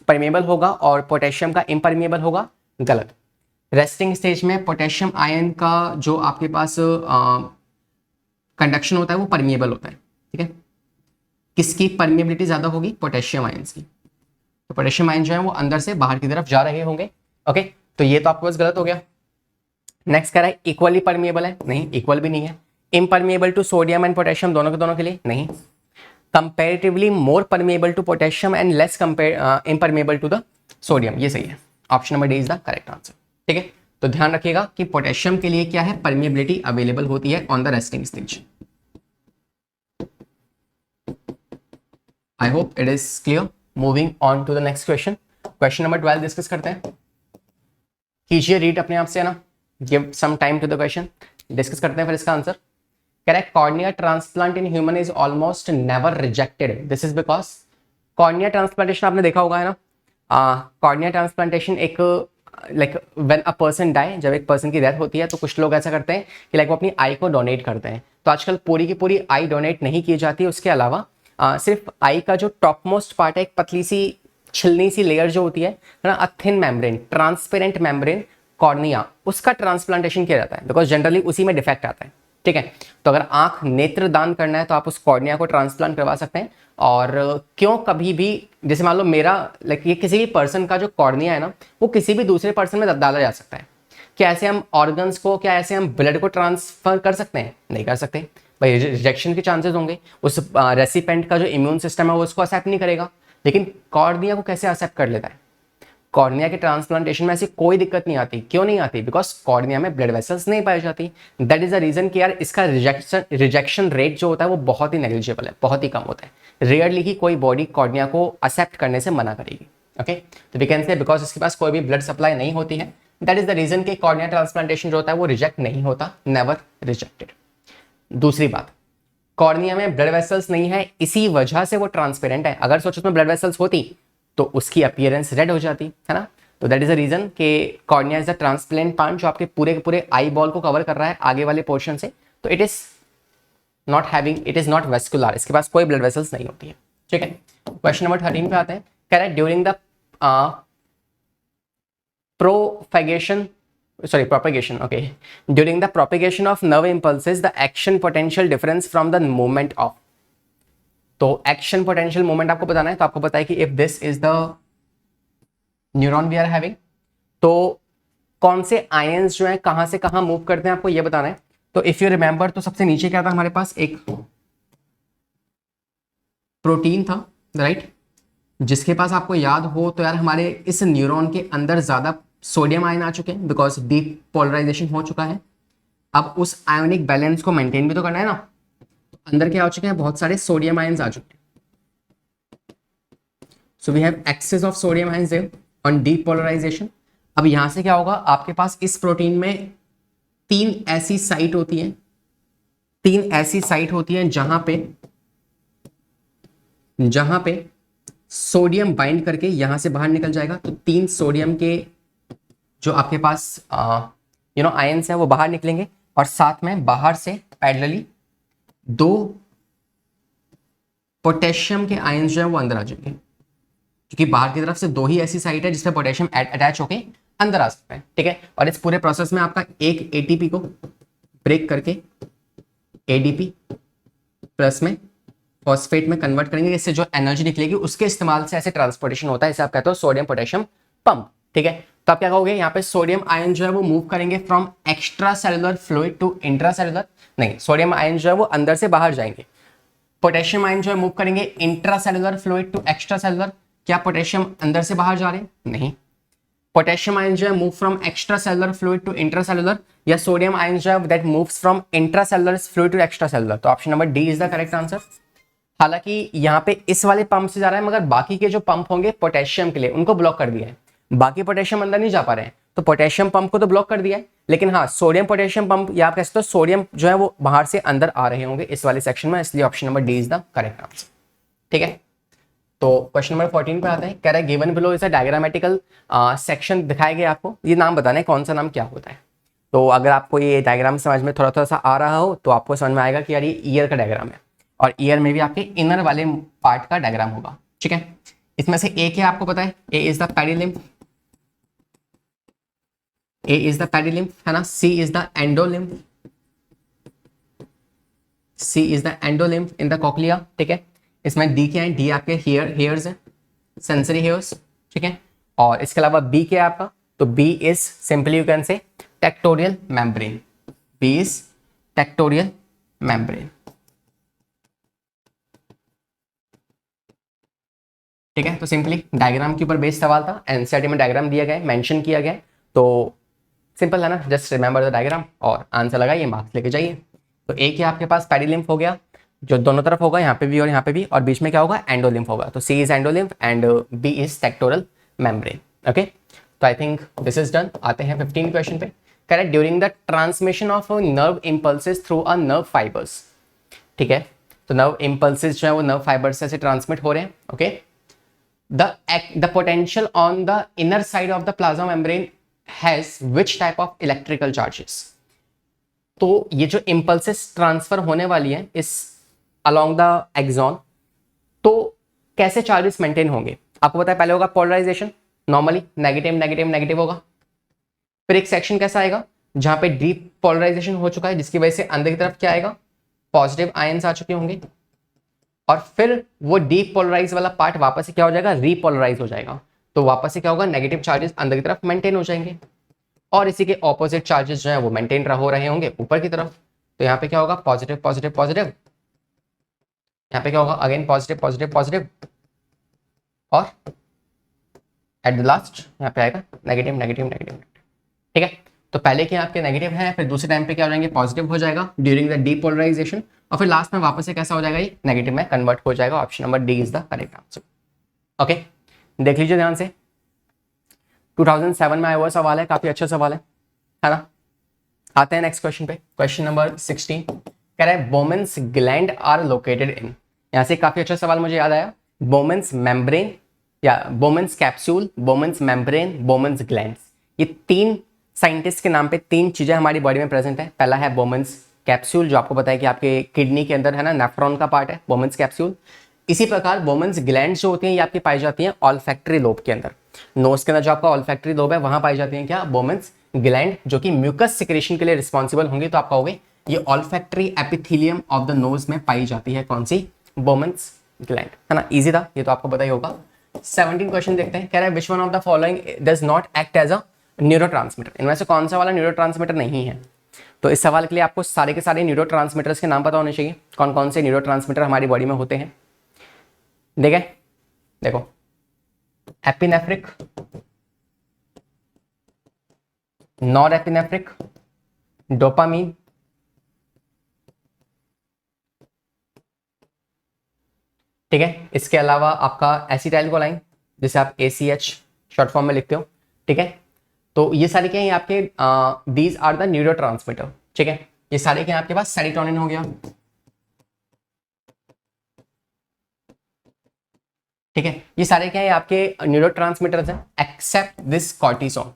परमिएबल होगा और पोटेशियम का इम्परमिएबल होगा? गलत। रेस्टिंग स्टेज में पोटेशियम आयन का जो आपके पास कंडक्शन होता है वो परमिएबल होता है, ठीक है। किसकी परमिएबिलिटी ज्यादा होगी? पोटेशियम आयंस की। तो पोटेशियम आयन जो है वो अंदर से बाहर की तरफ जा रहे होंगे, ओके। तो ये तो आपके पास गलत हो गया। नेक्स्ट कह रहा है इक्वली परमिएबल है, नहीं इक्वल भी नहीं है। Impermeable to sodium and potassium दोनों के लिए नहीं। Comparatively more permeable to potassium and less impermeable to the sodium, ये सही है। Option number D is the correct answer, ठीक है। तो ध्यान रखिएगा कि पोटेशियम के लिए क्या है, परमिएबिलिटी अवेलेबल होती है on the resting stage. I hope it is clear. Moving on to the next question, question number 12 discuss करते हैं। कीजिए रीड अपने आप से, है ना, give some time to the question. Discuss करते हैं फिर इसका answer. Correct, cornea transplant in human is almost never rejected, this is because cornea transplantation आपने देखा होगा, है ना। कॉर्निया ट्रांसप्लांटेशन एक like when a person die, जब एक पर्सन की डेथ होती है तो कुछ लोग ऐसा करते हैं कि लाइक वो अपनी आई को डोनेट करते हैं। तो आजकल पूरी की पूरी आई डोनेट नहीं की जाती है, उसके अलावा सिर्फ आई का जो टॉप मोस्ट पार्ट है, एक पतली सी छिलनी सी लेयर जो होती है ना, a thin membrane, transparent membrane, cornea, उसका ट्रांसप्लांटेशन किया जाता है बिकॉज जनरली उसी में डिफेक्ट आता है, ठीक है। तो अगर आंख नेत्र दान करना है तो आप उस कॉर्निया को ट्रांसप्लांट करवा सकते हैं। और क्यों कभी भी, जैसे मान लो मेरा लाइक ये किसी भी पर्सन का जो कॉर्निया है ना वो किसी भी दूसरे पर्सन में डाला जा सकता है। ऐसे हम ऑर्गन्स को, क्या ऐसे हम ब्लड को ट्रांसफर कर सकते हैं? नहीं कर सकते भाई, रिजेक्शन के चांसेस होंगे, उस रेसिपेंट का जो इम्यून सिस्टम है वो उसको एक्सेप्ट नहीं करेगा। लेकिन कॉर्निया को कैसे एक्सेप्ट कर लेता है? कॉर्निया के ट्रांसप्लांटेशन में ऐसी कोई दिक्कत नहीं आती। क्यों नहीं आती? बिकॉज कॉर्निया में ब्लड वेसल्स नहीं पाई जाती। दैट इज द रीजन कि यार इसका रिजेक्शन रेट जो होता है वो बहुत ही नेग्लिजिबल है, बहुत ही कम होता है। रेयरली ही कोई बॉडी कॉर्निया को एक्सेप्ट करने से मना करेगी। ओके, तो वी कैन से बिकॉज इसके पास कोई भी ब्लड सप्लाई नहीं होती है, दैट इज द रीजन कि कॉर्निया ट्रांसप्लांटेशन जो होता है वो रिजेक्ट नहीं होता, नेवर रिजेक्टेड। दूसरी बात, कॉर्निया में ब्लड वेसल्स नहीं है, इसी वजह से वो ट्रांसपेरेंट है। अगर सोचो उसमें ब्लड वेसल्स होती तो उसकी अपीयरेंस रेड हो जाती है ना। तो दैट इज द रीजन कि cornea is the transplant part जो आपके पूरे के पूरे आई बॉल को कवर कर रहा है आगे वाले पोर्शन से। तो इट इज नॉट वेस्कुलर, इसके पास कोई ब्लड वेसल्स नहीं होती है। ठीक है, क्वेश्चन नंबर 13 पे आते हैं। कह रहा है during the propagation, okay, during the propagation of nerve impulses the action potential difference from the movement of, तो एक्शन पोटेंशियल मूवमेंट आपको बताना है। तो आपको पता है कि if this is the neuron we are having, तो कौन से आयंस जो है कहां से कहां मूव करते हैं आपको ये बताना है। तो इफ यू रिमेंबर, तो सबसे नीचे क्या था हमारे पास, एक प्रोटीन था, राइट, जिसके पास आपको याद हो तो यार हमारे इस न्यूरॉन के अंदर ज्यादा सोडियम आयन आ चुके हैं बिकॉज डीपोलराइजेशन हो चुका है। अब उस आयोनिक बैलेंस को मेंटेन भी तो करना है ना। तो अंदर क्या हो चुके हैं, बहुत सारे सोडियम आयंस आ चुके हैं। So we have access of sodium ions there on depolarization. अब यहां से क्या होगा, आपके पास इस प्रोटीन में तीन ऐसी साइट होती हैं जहां पे सोडियम बाइंड करके यहां से बाहर निकल जाएगा। तो तीन सोडियम के जो आपके पास आयंस है वो बाहर निकलेंगे, और साथ में बाहर से पैरेलली दो पोटेशियम के आयंस जो है वो अंदर आ जाएंगे, क्योंकि बाहर की तरफ से दो ही ऐसी साइट है जिसपे पोटेशियम अटैच होके अंदर आ सकता है। ठीक है, और इस पूरे प्रोसेस में आपका एक एटीपी को ब्रेक करके एडीपी प्लस में फॉस्फेट में कन्वर्ट करेंगे, इससे जो एनर्जी निकलेगी उसके इस्तेमाल से ऐसे ट्रांसपोर्टेशन होता है। इसे आप कहते हो सोडियम पोटेशियम पंप। ठीक है, तो आप क्या कहोगे, यहाँ पे सोडियम आयन जो है वो मूव करेंगे from extra cellular fluid to intra cellular, नहीं, सोडियम आयन जो है वो अंदर से बाहर जाएंगे। पोटेशियम आयन जो है मूव करेंगे intra cellular fluid to extra cellular. क्या पोटेशियम अंदर से बाहर जा रहे हैं? नहीं। पोटेशियम आयन जो है move from extra cellular fluid to intra cellular, या सोडियम आयन जो है that moves from intra cellular fluid to extra cellular. तो option number D is the correct answer. हालांकि यहाँ पे इस वाले पंप से जा रहा है, मगर बाकी के जो पंप होंगे पोटेशियम के लिए उनको ब्लॉक कर दिया है। बाकी पोटेशियम अंदर नहीं जा पा रहे हैं, तो पोटेशियम पंप को तो ब्लॉक कर दिया है, लेकिन हाँ सोडियम पोटेशियम पंप या आप कह सकते हो सोडियम जो है वो बाहर से अंदर आ रहे होंगे इस वाले सेक्शन में, इसलिए option number D is the correct answer. ठीक है, तो क्वेश्चन नंबर 14 पे आते हैं। कह रहा है given below is a diagrammatical section दिखाए गए, आपको ये नाम बताना है कौन सा नाम क्या होता है। तो अगर आपको ये डायग्राम समझ में थोड़ा थोड़ा सा आ रहा हो तो आपको समझ में आएगा कि यार ये ईयर का डायग्राम है, और ईयर में भी आपके इनर वाले पार्ट का डायग्राम होगा। ठीक है, इसमें से ए क्या आपको पता है, A is the perilymph, A is the perilymph है ना, C is the endolymph, C is the endolymph in the cochlea. ठीक है, इसमें डी क्या है, डी आपके हेयर्स है, सेंसरी हेयर्स। ठीक है, और इसके अलावा बी क्या है आपका, तो B is simply you can say tectorial membrane, B is tectorial membrane. ठीक है, तो सिंपली डायग्राम के ऊपर बेस्ड सवाल था, एनसीईआरटी में डायग्राम दिया गया है, मेंशन किया गया है, तो सिंपल है ना, जस्ट रिमेंबर द डायग्राम और आंसर लगाइए, मार्क्स लेके जाइए। तो ए क्या आपके पास पेरिलिम्फ हो गया, जो दोनों तरफ होगा, यहाँ पे भी और यहाँ पे भी, और बीच में क्या होगा, एंडोलिम्फ होगा। तो C is endolymph and B is tectorial membrane. Okay, तो I think this is done. आते हैं 15 क्वेश्चन पे। Correct, during the transmission of nerve impulses through a nerve fibres. ठीक है, तो नर्व इम्पल्सेस जो है वो नर्व फाइबर्स से ट्रांसमिट हो रहे हैं। Okay, the potential on the inner side of the plasma membrane has which type of electrical charges। तो ये जो impulses ट्रांसफर होने वाली है इस along the axon, तो कैसे चार्जेस मेंटेन होंगे आपको पता है। पहले होगा polarization, normally negative negative negative होगा। फिर एक सेक्शन कैसा आएगा जहां पे डीप पोलराइजेशन हो चुका है, जिसकी वजह से अंदर की तरफ क्या आएगा, पॉजिटिव आयंस आ चुके होंगे, और फिर वो डीपोलराइज वाला पार्ट वापस से क्या हो जाएगा, रीपोलराइज हो जाएगा। तो वापस से क्या होगा, नेगेटिव चार्जेस अंदर की तरफ मेंटेन हो जाएंगे। और इसी के ऑपोजिट चार्जेस जो है वो मेंटेन हो रहे होंगे ऊपर की तरफ। तो यहाँ पे क्या होगा, पॉजिटिव पॉजिटिव पॉजिटिव, यहाँ पे क्या होगा, अगेन पॉजिटिव पॉजिटिव पॉजिटिव, और एट द लास्ट यहाँ पे आएगा नेगेटिव नेगेटिव नेगेटिव। ठीक है, तो पहले के आपके नेगेटिव है, फिर दूसरे टाइम पे क्या हो जाएंगे, पॉजिटिव हो जाएगा ड्यूरिंग द डीपोलराइजेशन, और फिर लास्ट में वापस से कैसा हो जाएगा, ये नेगेटिव में कन्वर्ट हो जाएगा। Option number D is the correct answer. Okay, देख लीजिए ध्यान से, 2007 में आया हुआ सवाल है, काफी अच्छा सवाल है ना। आते हैं नेक्स्ट क्वेश्चन पे, क्वेश्चन नंबर 16 कह रहा है Bowman's gland are located in. यहाँ से काफी अच्छा सवाल मुझे याद आया, बोमेन्स मेम्ब्रेन या Bowman's capsule, Bowman's membrane, Bowman's glands, ये तीन साइंटिस्ट के नाम पे तीन चीजें हमारी बॉडी में प्रेजेंट है। पहला है बोमेन्स कैप्सूल, जो आपको पता है कि आपके किडनी के अंदर है ना, नेफ्रॉन का पार्ट है बोमेन्स कैप्सूल। इसी प्रकार बोमेन्स ग्लैंड्स जो होती हैं ये आपकी पाई जाती हैं ऑल्फैक्टरी लोब के अंदर, नोज के अंदर जो आपका ऑल्फैक्टरी लोब है वहां पाई जाती हैं क्या, बोमेन्स ग्लैंड, जो कि म्यूकस सिक्रेशन के लिए रिस्पॉन्सिबल होंगी। तो आप कहोगे ये olfactory epithelium of the nose में पाई जाती है कौन सी, बोमेन्स ग्लैंड, है ना। इजी था ये तो आपको पता ही होगा। 17 क्वेश्चन देखते हैं, कह रहा है which one of the following does not act as a neurotransmitter. इनमें से कौन सा वाला न्यूरोट्रांसमीटर नहीं है। तो इस सवाल के लिए आपको सारे के सारे न्यूरोट्रांसमीटर्स के नाम पता होने चाहिए, कौन कौन से न्यूरोट्रांसमीटर हमारी बॉडी में होते हैं। देखें, देखो एपिनेफ्रिक, नॉरएपिनेफ्रिक, डोपामीन, ठीक है। इसके अलावा आपका एसिटाइलकोलाइन, जिसे आप ACH शॉर्ट फॉर्म में लिखते हो, ठीक है। तो ये सारे क्या है आपके, दीज आर द न्यूरोट्रांसमीटर, ठीक है। ये सारे क्या है आपके पास, सेरोटोनिन हो गया, ठीक है। ये सारे क्या है आपके न्यूरोट्रांसमीटर्स हैं except this cortisone.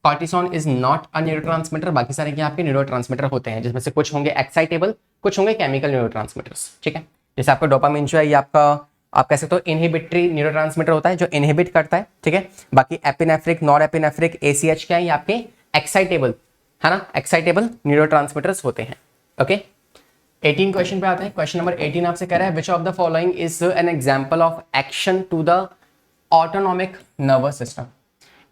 Cortisone is not a neurotransmitter, बाकी सारे क्या आपके न्यूरोट्रांसमीटर होते हैं, जिसमें से कुछ होंगे एक्साइटेबल, कुछ होंगे केमिकल न्यूरोट्रांसमीटर्स, ठीक है। जैसे आपका डोपामिन जो है ये आपका आप कह सकते हो इनहिबिटरी न्यूरोट्रांसमीटर होता है जो इनहिबिट करता है, ठीक है। बाकी एपिनेफ्रिक, नॉरएपिनेफ्रिक, ACH क्या है ये आपके एक्साइटेबल, है ना, एक्साइटेबल न्यूरोट्रांसमीटर्स होते हैं। ओके, 18 क्वेश्चन पे आते हैं। क्वेश्चन नंबर 18 आपसे कह रहा है which of the following is an example of action to the autonomic nervous system.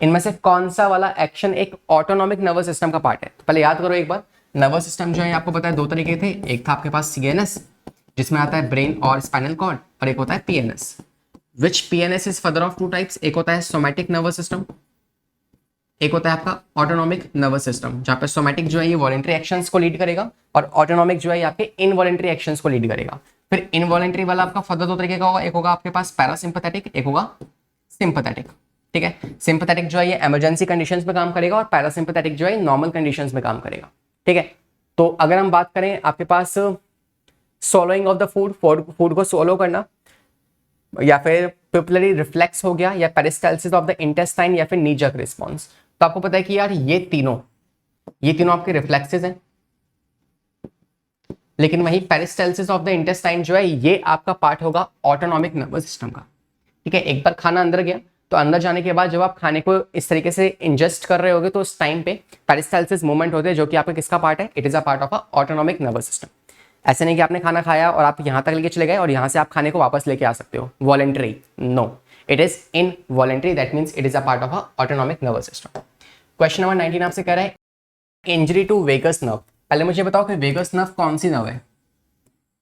इनमें से कौन सा वाला एक्शन एक ऑटोनॉमिक नर्वस सिस्टम का पार्ट है। तो पहले याद करो एक बार, नर्वस सिस्टम जो है आपको पता है दो तरीके थे, एक था आपके पास CNS जिसमें आता है ब्रेन और स्पाइनल कॉर्ड, और एक होता है PNS। Which PNS is further of two types, एक होता है सोमैटिक नर्वस सिस्टम, एक होता है आपका ऑटोनॉमिक नर्वस सिस्टम, जहां पे सोमैटिक जो है ये वॉलेंट्री एक्शंस को लीड करेगा और ऑटोनॉमिक जो है ये आपके इनवॉलेंट्री एक्शंस को लीड करेगा। फिर इनवॉलेंट्री वाला आपका फर्दर दो तरीके का होगा, एक होगा आपके पास पैरासिम्पैथेटिक, एक होगा सिंपैथेटिक, ठीक है। सिंपैथेटिक जो है ये इमरजेंसी कंडीशंस में काम करेगा और पैरासिम्पैथेटिक जो है नॉर्मल कंडीशंस में काम करेगा, ठीक है। तो अगर हम बात करें आपके पास soloing of the food, food को सोलो करना, या फिर पिपुलरी रिफ्लेक्स हो गया, या पेरिस्टाल्सिस ऑफ द इंटेस्टाइन, या फिर नी जर्क रिस्पॉन्स, तो आपको पता है कि यार ये तीनों आपके रिफ्लेक्सेस हैं। लेकिन वही पेरिस्टाल्सिस ऑफ द इंटेस्टाइन जो है ये आपका पार्ट होगा ऑटोनॉमिक नर्वस सिस्टम का, ठीक है। एक बार खाना अंदर गया तो अंदर जाने के बाद जब आप खाने को इस तरीके से इंजेस्ट कर रहे होगे तो उस टाइम पे पेरिस्टाल्सिस मूवमेंट होते हैं, जो कि आपका किसका पार्ट है, it is a part of a autonomic nervous system. ऐसे नहीं कि आपने खाना खाया और आप यहां तक लेके चले गए और यहां से आप खाने को वापस लेके आ सकते हो, voluntary, no, it is involuntary, that means it is a part of a autonomic nervous system. Question number 19 आपसे कह रहा है इंजरी टू वेगस नर्व। पहले मुझे बताओ कि वेगस नर्व कौन सी नर्व है,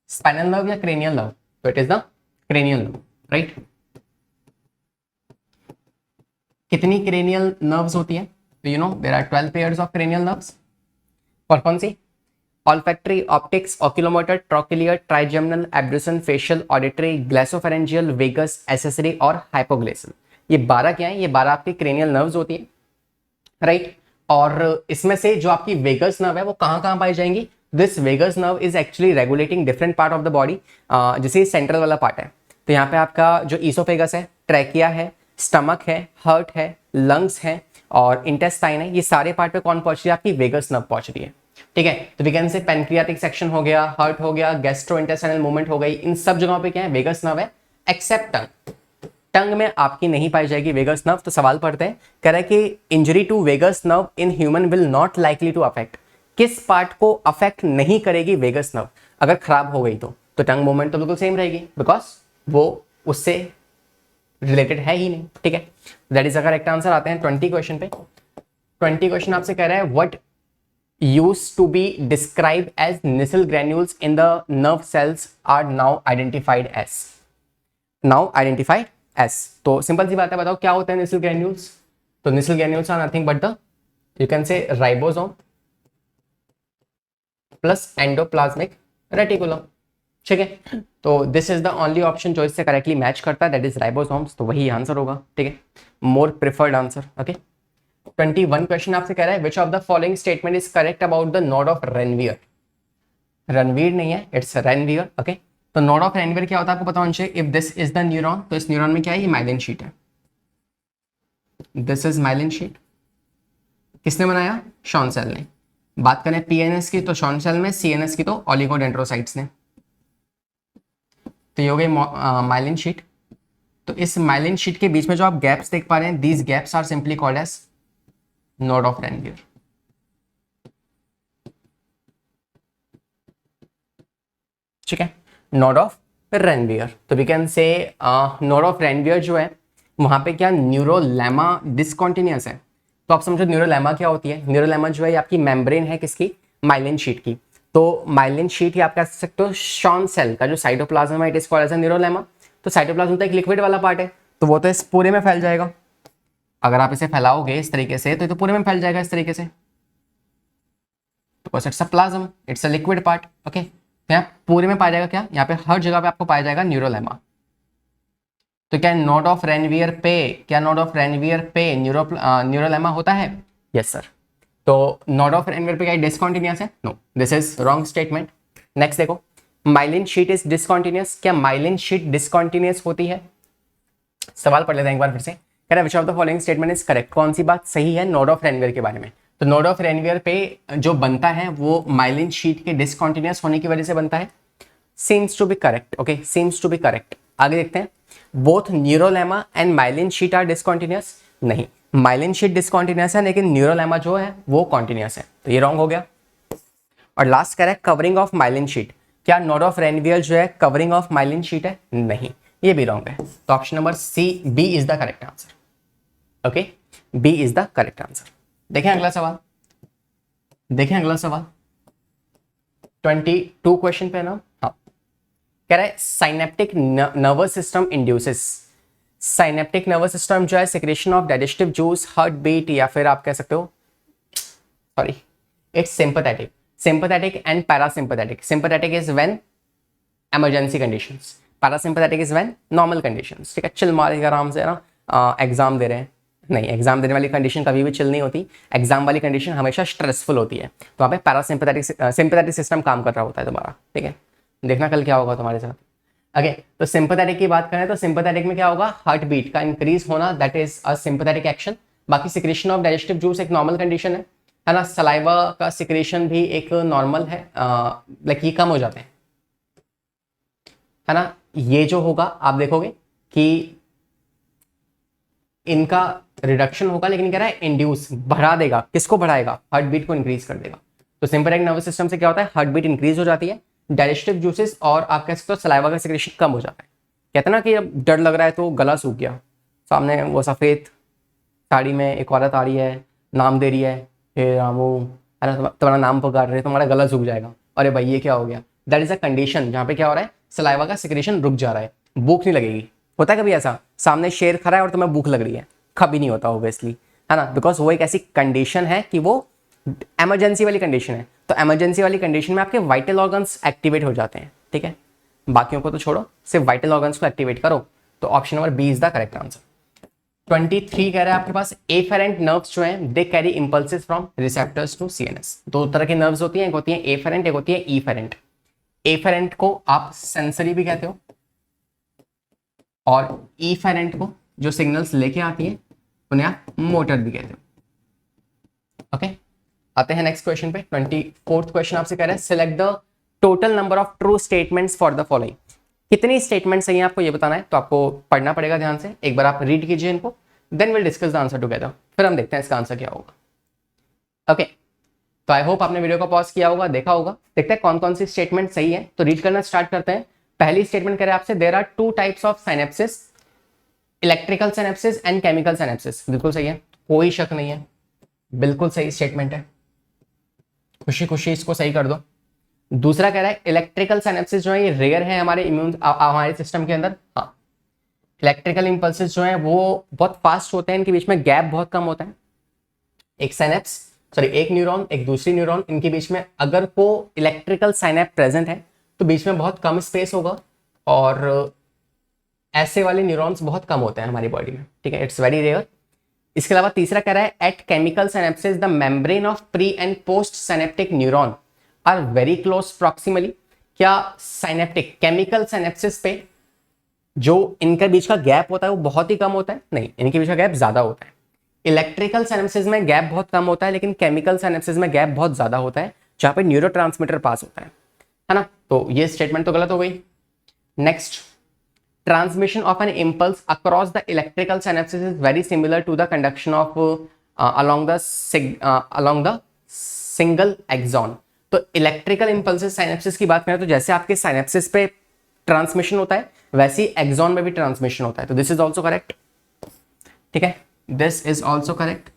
स्पाइनल नर्व या क्रेनियल नर्व। तो it is the cranial nerve, right. कितनी क्रेनियल नर्व्स होती है, तो you know there are 12 pairs of cranial nerves. और कौन सी, olfactory, optics, oculomotor, trochlear, trigeminal, abducens, facial, auditory, glossopharyngeal, vagus, accessory और हाइपोग्लेसल। ये 12 क्या है, ये 12 आपकी क्रेनियल नर्व्स होती है, राइट। और इसमें से जो आपकी वेगस नर्व है वो कहां कहां पाई जाएंगी, this vagus nerve is actually regulating different part of the body, जैसे सेंट्रल वाला पार्ट है। तो यहाँ पे आपका जो ईसोफेगस है, ट्रैकिया है, स्टमक है, हार्ट है, लंग्स है और इंटेस्टाइन है, ये सारे पार्ट पे कौन पहुंच रही है, आपकी वेगस नर्व पहुंच रही है, ठीक है। तो we can say pancreatic section हो गया, हार्ट हो गया, गैस्ट्रोइंटेस्टाइनल मूवमेंट हो गई, इन सब जगहों पे क्या है, वेगस नर्व है, एक्सेप्ट टंग। टंग में आपकी नहीं पाई जाएगी वेगस नर्व। तो सवाल पढ़ते हैं, कह रहा है कि injury to vagus nerve in human will not likely to affect, किस पार्ट को अफेक्ट नहीं करेगी वेगस नर्व अगर खराब हो गई तो टंग मूवमेंट तो बिल्कुल सेम रहेगी, बिकॉज वो उससे रिलेटेड है ही नहीं, ठीक है। That is a correct answer. आते हैं 20 क्वेश्चन पे। 20 क्वेश्चन आपसे कह रहा है what used to be described as Nissl granules in the nerve cells are now identified as तो सिंपल सी बात है, बताओ क्या होता है Nissl granules? तो Nissl granules are nothing but the, you can say, ribosome plus endoplasmic reticulum, ठीक है। तो this is the only option जो इससे करेक्टली मैच करता है, दैट इज राइबोसोम्स, तो वही आंसर होगा, ठीक है, more preferred answer. Okay, 21 question आपसे कह रहा है which of the following statement is correct about the node of Ranvier. Ranveer नहीं है, इट्स रेनवियर। ओके, तो नोड ऑफ रेनवियर क्या होता है आपको पता होना चाहिए। If this is the neuron, तो इस न्यूरॉन में क्या है, ये माइलिन शीट है, दिस इज माइलिन शीट। किसने बनाया? शॉन सेल ने। बात करें पीएनएस की तो शॉन सेल में, सीएनएस की तो ओलिगोडेंड्रोसाइट्स ने। तो ये हो गई माइलिन शीट। तो इस माइलिन शीट के बीच में जो आप गैप्स देख पा रहे हैं, these gaps are simply called as node of Ranvier. ठीक है, नोड ऑफ रेनवियर। तो we can say node of Ranvier जो है वहां पे क्या न्यूरोलेमा डिसकॉन्टिन्यूअस है। तो आप समझो न्यूरोलेमा क्या होती है। न्यूरोलेमा जो है ये आपकी मेम्ब्रेन है, किसकी? माइलिन शीट की। तो माइलिन शीट या आप कह सकते हो शॉन सेल का जो साइटोप्लाज्म है, it is called as a neurolemma. तो साइटोप्लाज्म तो एक लिक्विड वाला पार्ट है, तो वो तो इस पूरे में फैल जाएगा। अगर आप इसे फैलाओगे इस तरीके से तो ये तो पूरे में फैल जाएगा इस तरीके से, तो it's a plasm, it's a liquid part. Okay, यहाँ पूरे में पाया जाएगा क्या? यहाँ पे हर जगह पे आपको पाया जाएगा न्यूरोलेमा। तो क्या नोड ऑफ रेनवियर पे, क्या नोड ऑफ रेनवियर पे न्यूरोलेमा होता है? Yes sir. तो नोड ऑफ रेनवियर पे क्या डिसकॉन्टिन्यूअस है? No, this is wrong statement. Next देखो, माइलिन शीट इज डिसकॉन्टिन्यूअस। क्या माइलिन शीट डिसकॉन्टिन्यूअस होती है? सवाल पढ़ लेते हैं एक बार फिर से। कह रहा है which of the following statement is correct. कौन सी बात सही है नोड ऑफ रेनवियर के बारे में? तो नोड ऑफ रेनवियर पे जो बनता है वो माइलिन शीट के डिसकॉन्टिन्यूअस होने की वजह से बनता है। Seems to be correct. Okay, seems to be correct. आगे देखते हैं, both neurolemma and myelin sheath are discontinuous. नहीं, माइलिन शीट डिसकॉन्टिन्यूअस है लेकिन न्यूरोलेमा जो है वो कॉन्टिन्यूअस है, तो ये रॉन्ग हो गया। और लास्ट कह रहा है कवरिंग ऑफ माइलिन शीट। क्या नोड ऑफ रेनवियर जो है कवरिंग ऑफ माइलिन शीट है? नहीं, ये भी रॉन्ग है। तो option number C, B is the correct answer. Okay, B is the correct answer. देखें अगला सवाल, देखें अगला सवाल 22 क्वेश्चन पे ना। हाँ, कह रहा है synaptic nervous system induces. Synaptic nervous system जो है secretion of digestive juice, heart beat, या फिर आप कह सकते हो, sorry, it's sympathetic. Sympathetic and parasympathetic. Sympathetic is when emergency conditions, parasympathetic is when normal conditions. ठीक है, चिल मारेगा आराम से ना, एग्जाम दे रहे हैं। नहीं, एग्जाम देने वाली कंडीशन कभी भी चिल नहीं होती, एग्जाम वाली कंडीशन हमेशा स्ट्रेसफुल होती है। तो वहाँ पे सिंपैथेटिक सिस्टम काम कर रहा होता है तुम्हारा। ठीक है, देखना कल क्या होगा तुम्हारे साथ। ओके, तो सिंपैथेटिक की बात करें तो सिंपैथेटिक में क्या होगा? हार्ट बीट का इंक्रीज होना, that is a sympathetic action. बाकी सिक्रेशन ऑफ डाइजेस्टिव जूस एक नॉर्मल कंडीशन है ना। सलाइवा का सिक्रेशन भी एक नॉर्मल है, लाइक ये कम हो जाते हैं, है ना। ये जो होगा आप देखोगे कि इनका रिडक्शन होगा, लेकिन कह रहा है इंड्यूस, बढ़ा देगा। किसको बढ़ाएगा? हार्ट बीट को इंक्रीज कर देगा। तो सिंपैथेटिक नर्वस सिस्टम से क्या होता है? हार्ट बीट इंक्रीज हो जाती है, डाइजेस्टिव जूसेस और आप कह सकते हो सलाइवा का सिक्रेशन कम हो जाता है। कहते हैं ना कि अब डर लग रहा है तो गला सूख गया, सामने वो सफेद साड़ी में एक औरत आ रही है, नाम दे रही है, हे रामू, है ना, तुम्हारा नाम पुकार रहे, तुम्हारा गला सूख जाएगा। अरे भाई ये क्या हो गया? दैट इज अ कंडीशन जहाँ पे क्या हो रहा है, सलाइवा का सिक्रेशन रुक जा रहा है, भूख नहीं लगेगी। होता है कभी ऐसा, सामने शेर खड़ा है और तुम्हें भूख लग रही है? कभी नहीं होता ऑब्वियसली, है ना, बिकॉज वो एक ऐसी कंडीशन है कि वो इमरजेंसी वाली कंडीशन है। तो इमरजेंसी वाली कंडीशन में आपके वाइटल ऑर्गन्स एक्टिवेट हो जाते हैं। ठीक है, बाकियों को तो छोड़ो, सिर्फ वाइटल ऑर्गन्स को एक्टिवेट करो। तो option number B is the correct answer. 23 कह रहा है आपके पास एफेरेंट नर्व्स जो हैं they carry impulses from receptors to CNS. दो तरह की नर्व्स होती हैं, एक होती है एफेरेंट, एक होती है ईफेरेंट। एफेरेंट को आप सेंसरी भी कहते हो और ईफेरेंट को जो सिग्नल्स लेके आती है उन्हें आप मोटर भी कहते हो। ओके, आते हैं नेक्स्ट क्वेश्चन पे। 24th क्वेश्चन आपसे कह रहा है select the total number of true statements for the following. कितनी स्टेटमेंट सही है आपको ये बताना है, तो आपको पढ़ना पड़ेगा ध्यान से। एक बार आप रीड कीजिए इनको, then will discuss the answer together, फिर हम देखते हैं इसका आंसर क्या होगा। ओके, तो आई होप आपने वीडियो को पॉज किया होगा, देखा होगा। देखते हैं कौन कौन सी स्टेटमेंट सही है, तो रीड करना स्टार्ट करते हैं। पहली स्टेटमेंट कह रहे हैं आपसे there are two types of synapsis, electrical synapsis and chemical synapsis. बिल्कुल सही है, कोई शक नहीं है। बिल्कुल सही स्टेटमेंट है, खुशी खुशी इसको सही कर दो। दूसरा कह रहा है इलेक्ट्रिकल सिनेप्सिस जो है ये रेयर है हमारे हमारे सिस्टम के अंदर। हाँ, इलेक्ट्रिकल इंपल्सेस जो है वो बहुत फास्ट होते हैं, इनके बीच में गैप बहुत कम होता है। एक सिनेप्स सॉरी एक न्यूरॉन एक दूसरी न्यूरॉन, इनके बीच में अगर को इलेक्ट्रिकल साइनेप प्रेजेंट है तो बीच में बहुत कम स्पेस होगा, और ऐसे वाले न्यूरॉन्स बहुत कम होते हैं हमारी बॉडी में, ठीक है, इट्स वेरी रेयर। इसके अलावा तीसरा कह रहा है at chemical synapsis the membrane of pre and post synaptic neuron are very close proximally. क्या साइनेप्टिक केमिकल सिनेप्सिस पे जो इनके बीच का गैप होता है वो बहुत ही कम होता है? नहीं, इनके बीच का गैप ज्यादा होता है। इलेक्ट्रिकल सिनेप्सिस में गैप बहुत कम होता है, लेकिन केमिकल सिनेप्सिस में गैप बहुत ज्यादा होता है, जहां पे न्यूरोट्रांसमीटर पास होता है ना। तो ये स्टेटमेंट तो गलत हो गई। Next, transmission of an impulse across the electrical synapses is very similar to the conduction of along the single axon। तो इलेक्ट्रिकल इंपल्सेस साइनेप्सिस की बात करें तो जैसे आपके साइनेप्सिस पे ट्रांसमिशन होता है वैसे ही एक्सॉन में भी ट्रांसमिशन होता है, तो दिस इज ऑल्सो करेक्ट, ठीक है, दिस इज ऑल्सो करेक्ट।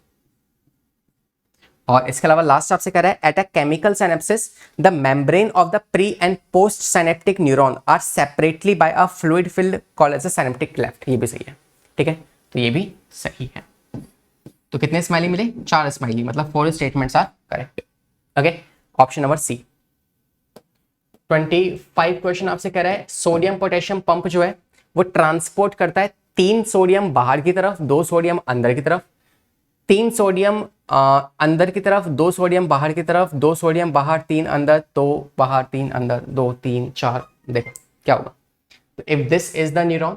और इसके अलावा लास्ट आपसे कह रहा है at a chemical synapsis the membrane of the pre and post synaptic neuron are separately by a fluid filled called as a synaptic cleft. ये भी सही है, ठीक है, तो ये भी सही है। तो कितने स्माइली मिले? 4 स्माइली, मतलब 4 statements are correct. Okay, option number C. 25 question आपसे कह रहा है सोडियम पोटेशियम पंप जो है वो ट्रांसपोर्ट करता है 3 सोडियम बाहर की तरफ 2 सोडियम अंदर की तरफ, 3 सोडियम अंदर की तरफ 2 सोडियम बाहर की तरफ, 2 सोडियम बाहर 3 अंदर 2 बाहर 3 अंदर 2 3 4। देखो क्या होगा, तो if this is the neuron,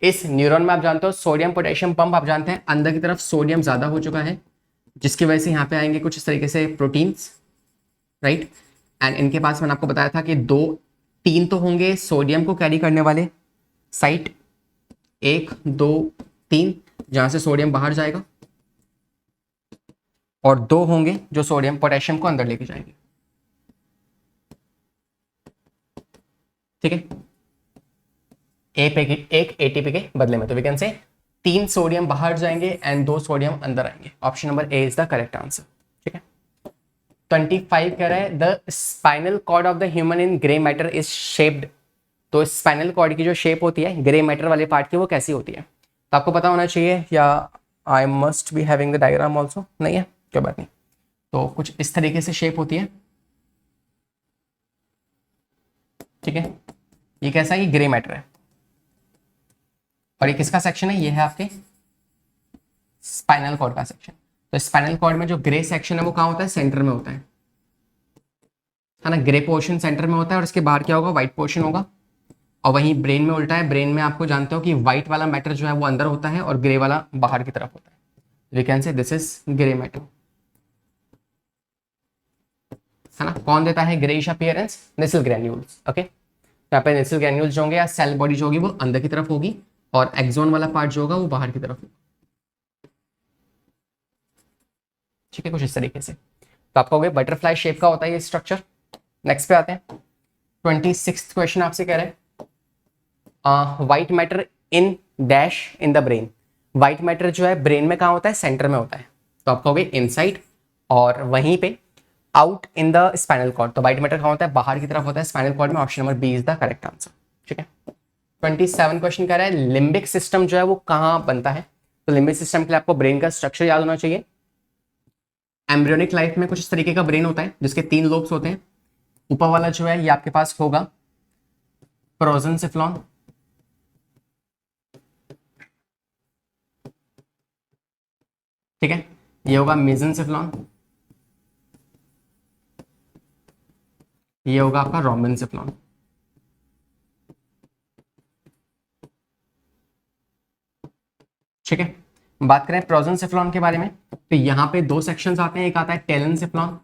इस न्यूरॉन में आप जानते हो सोडियम पोटेशियम पंप आप जानते हैं अंदर की तरफ सोडियम ज्यादा हो चुका है, जिसकी वजह से यहाँ पे आएंगे कुछ इस तरीके से प्रोटीन्स, राइट। एंड इनके पास मैंने आपको बताया था कि 3 तो होंगे सोडियम को कैरी करने वाले साइट, 1 2 3 जहां से सोडियम बाहर जाएगा, और 2 होंगे जो सोडियम पोटेशियम को अंदर लेके जाएंगे, ठीक है, एक एटीपी के बदले में। तो वी कैन से 3 सोडियम बाहर जाएंगे एंड 2 सोडियम अंदर आएंगे। Option number A is the correct answer, ठीक है। 25 कह रहा है the spinal cord of the human in grey matter is shaped. तो स्पाइनल कॉर्ड की जो शेप होती है ग्रे मैटर वाले पार्ट की वो कैसी होती है? तो आपको पता होना चाहिए, या I must be having the diagram also, नहीं है कोई बात नहीं। तो कुछ इस तरीके से शेप होती है, ठीक है, ये कैसा है? ये ग्रे मैटर है, और ये किसका सेक्शन है? ये है आपके स्पाइनल कॉर्ड का सेक्शन। तो स्पाइनल कॉर्ड में जो ग्रे सेक्शन है वो कहाँ होता है? सेंटर में होता है ना, ग्रे पोर्शन सेंटर में होता है, और इसके बाहर क्या होगा? व्हाइट पोर्शन होगा। और वहीं ब्रेन में उल्टा है, ब्रेन में आपको जानते हो कि व्हाइट वाला मैटर जो है वो अंदर होता है और ग्रे वाला बाहर की तरफ होता है। We can say this is grey matter, है ना। कौन देता है greyish appearance? Nissl granules. Okay, यहाँ पे नेसल ग्रैन्यूल्स जो होंगे या सेल बॉडी जो होगी वो अंदर की तरफ होगी, और एक्सोन वाला पार्ट जो होगा वो बाहर की तरफ होगा, ठीक है, कुछ इस तरीके से। तो आपका हो गया बटरफ्लाई शेप का होता है ये स्ट्रक्चर। नेक्स्ट पे आते हैं। 26th क्वेश्चन आपसे कह रहे हैं white matter in dash in the brain. White matter जो है ब्रेन में कहाँ होता है? सेंटर में होता है। तो आपका हो गया इनसाइड, और वहीं पे out in the spinal cord. तो व्हाइट मैटर कहाँ होता है? बाहर की तरफ होता है स्पाइनल कॉर्ड में। Option number B is the correct answer, ठीक है। 27 क्वेश्चन कह रहा है लिम्बिक सिस्टम जो है वो कहाँ बनता है? तो लिम्बिक सिस्टम के लिए आपको ब्रेन का स्ट्रक्चर याद होना चाहिए। एम्ब्रियोनिक लाइफ में कुछ इस तरीके का ब्रेन होता है जिसके 3 लोब्स होते हैं। ऊपर वाला जो है ये आपके पास होगा प्रोजेंसिफ्लॉन, ठीक है, ये होगा मेसेंसिफ्लॉन, ये होगा आपका रोम्बेनसिफ्लॉन, ठीक है। बात करें प्रोजेंसिफ्लॉन के बारे में तो यहां पे 2 सेक्शंस आते हैं, एक आता है टेलेंसिफ्लॉन,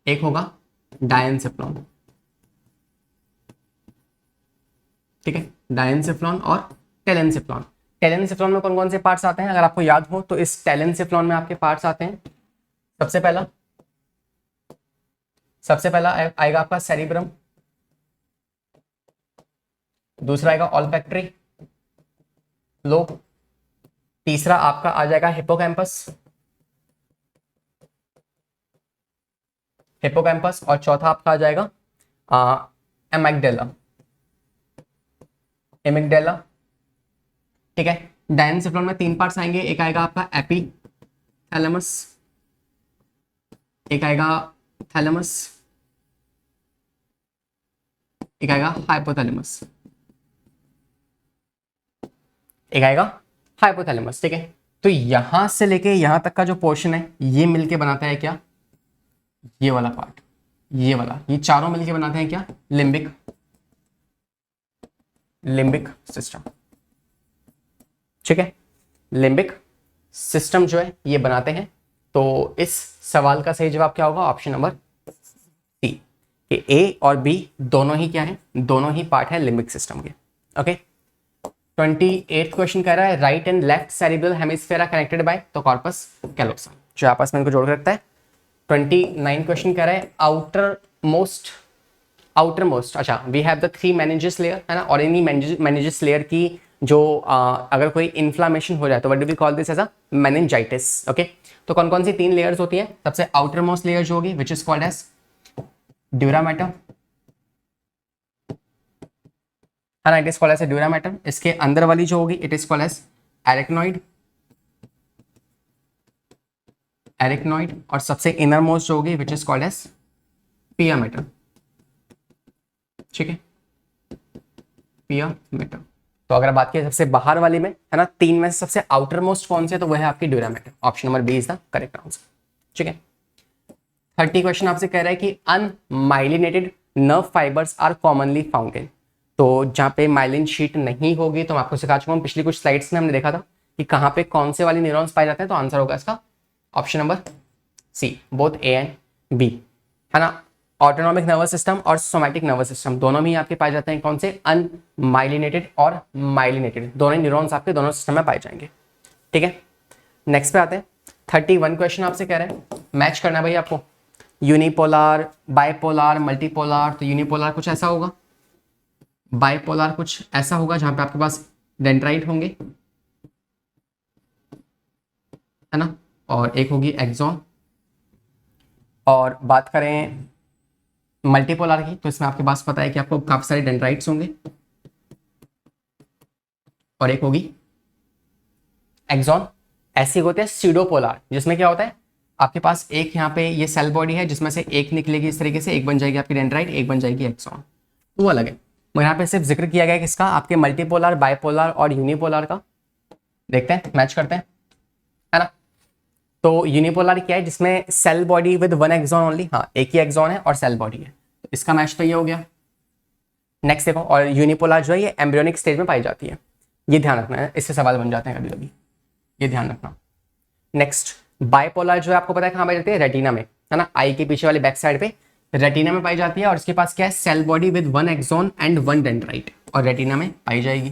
एक होगा डायंसिफ्लॉन, ठीक है, डायंसिफ्लॉन और टेलेंसिफ्लॉन। टेलेंसिफ्लॉन में कौन कौन से पार्ट्स आते हैं अगर आपको याद हो तो इस टेलेंसिफ्लॉन में आपके पार्ट्स आते हैं। सबसे पहला आएगा आपका सेरिब्रम, दूसरा आएगा ऑल्फैक्टरी लोब, तीसरा आपका आ जाएगा हिपोकैम्पस, हिपोकैम्पस, और चौथा आपका आ जाएगा एमिगडाला, एमिगडाला। ठीक है, डायनेन्सेफलॉन में 3 पार्ट्स आएंगे, एक आएगा आपका एपीथैलेमस, एक आएगा थैलेमस, एक आएगा हाइपोथैलेमस, एक आएगा हाइपोथैलेमस। ठीक है, तो यहां से लेके यहां तक का जो पोर्शन है ये मिलके बनाता है क्या, ये वाला पार्ट, ये वाला, ये चारों मिलके बनाते हैं क्या, लिम्बिक, लिम्बिक सिस्टम। ठीक है, लिम्बिक सिस्टम जो है ये बनाते हैं। तो इस सवाल का सही जवाब क्या होगा, ऑप्शन नंबर सी, कि ए और बी दोनों ही क्या है, दोनों ही पार्ट है लिम्बिक सिस्टम के। ओके, 28th क्वेश्चन कह रहा है right and left cerebral hemisphere are connected by, तो कॉर्पस कैलोसम जो आपस में इनको जोड़ के रखता है। 29 क्वेश्चन कह रहा है आउटर मोस्ट, अच्छा, we have the 3 meninges layer, है ना, और इन्हीं मेनिंजेस लेयर की जो अगर कोई इन्फ्लामेशन हो जाए तो what do we call this as a meningitis. Okay, तो कौन कौन सी 3 लेयर्स होती हैं, सबसे आउटर मोस्ट लेयर जो होगी which is called as dura mater, है ना, it is called as dura mater. इसके अंदर वाली जो होगी it is called as arachnoid, arachnoid, और सबसे इनर मोस्ट जो होगी which is called as pia mater. ठीक है, पिया मैटर। तो अगर बात करें सबसे बाहर वाली में, है ना, 3 में से सबसे आउटर मोस्ट कौन से, तो वह है आपकी dura mater, option number B is the correct answer. ठीक है, 30 क्वेश्चन आपसे कह रहा है कि unmyelinated nerve fibres are commonly found in, तो जहाँ पे माइलिन शीट नहीं होगी, तो मैं आपको सिखा चुका हूँ, पिछली कुछ स्लाइड्स में हमने देखा था कि कहाँ पे कौन से वाले न्यूरॉन्स पाए जाते हैं, तो आंसर होगा इसका option number C, both A and B, है ना। ऑटोनॉमिक नर्वस सिस्टम और सोमैटिक नर्वस सिस्टम दोनों में आपके पाए जाते हैं कौन से, अनमाइलिनेटेड और माइलिनेटेड, दोनों न्यूरॉन्स आपके दोनों सिस्टम में पाए जाएंगे। ठीक है, नेक्स्ट पे आते हैं। 31 क्वेश्चन आपसे कह रहे हैं मैच करना है भाई आपको, यूनिपोलार, बाइपोलार, मल्टीपोलार। तो यूनिपोलार कुछ ऐसा होगा, बाइपोलार कुछ ऐसा होगा जहां पे आपके पास डेंड्राइट होंगे, है ना, और एक होगी एक्सॉन। और बात करें मल्टीपोलर की, तो इसमें आपके पास पता है कि आपको काफी सारे डेंड्राइट्स होंगे, और एक होगी एक्सॉन। ऐसे होते हैं स्यूडोपोलर, जिसमें क्या होता है आपके पास एक यहाँ पे ये सेल बॉडी है जिसमें से एक निकलेगी इस तरीके से, एक बन जाएगी आपकी डेंड्राइट, एक बन जाएगी एक्सॉन, वो अलग है। मगर यहाँ पे सिर्फ जिक्र किया गया है किसका, आपके मल्टीपोलर, बाइपोलर और यूनिपोलर का। देखते हैं, मैच करते हैं, है ना। तो यूनिपोलर क्या है, जिसमें cell body with 1 axon only, हाँ, एक ही एक्सॉन है और सेल बॉडी है, तो इसका मैच तो ये हो गया। नेक्स्ट देखो, और यूनिपोलर जो है ये एम्ब्रियोनिक स्टेज में पाई जाती है, ये ध्यान रखना है, इससे सवाल बन जाते हैं कभी कभी, ये ध्यान रखना। नेक्स्ट बाइपोलर जो है आपको पता है कहाँ पाई जाती है, रेटिना में, है ना, आई के पीछे वाली बैक साइड पे रेटिना में पाई जाती है, और इसके पास क्या है, cell body with 1 axon and 1 dendrite, और रेटिना में पाई जाएगी,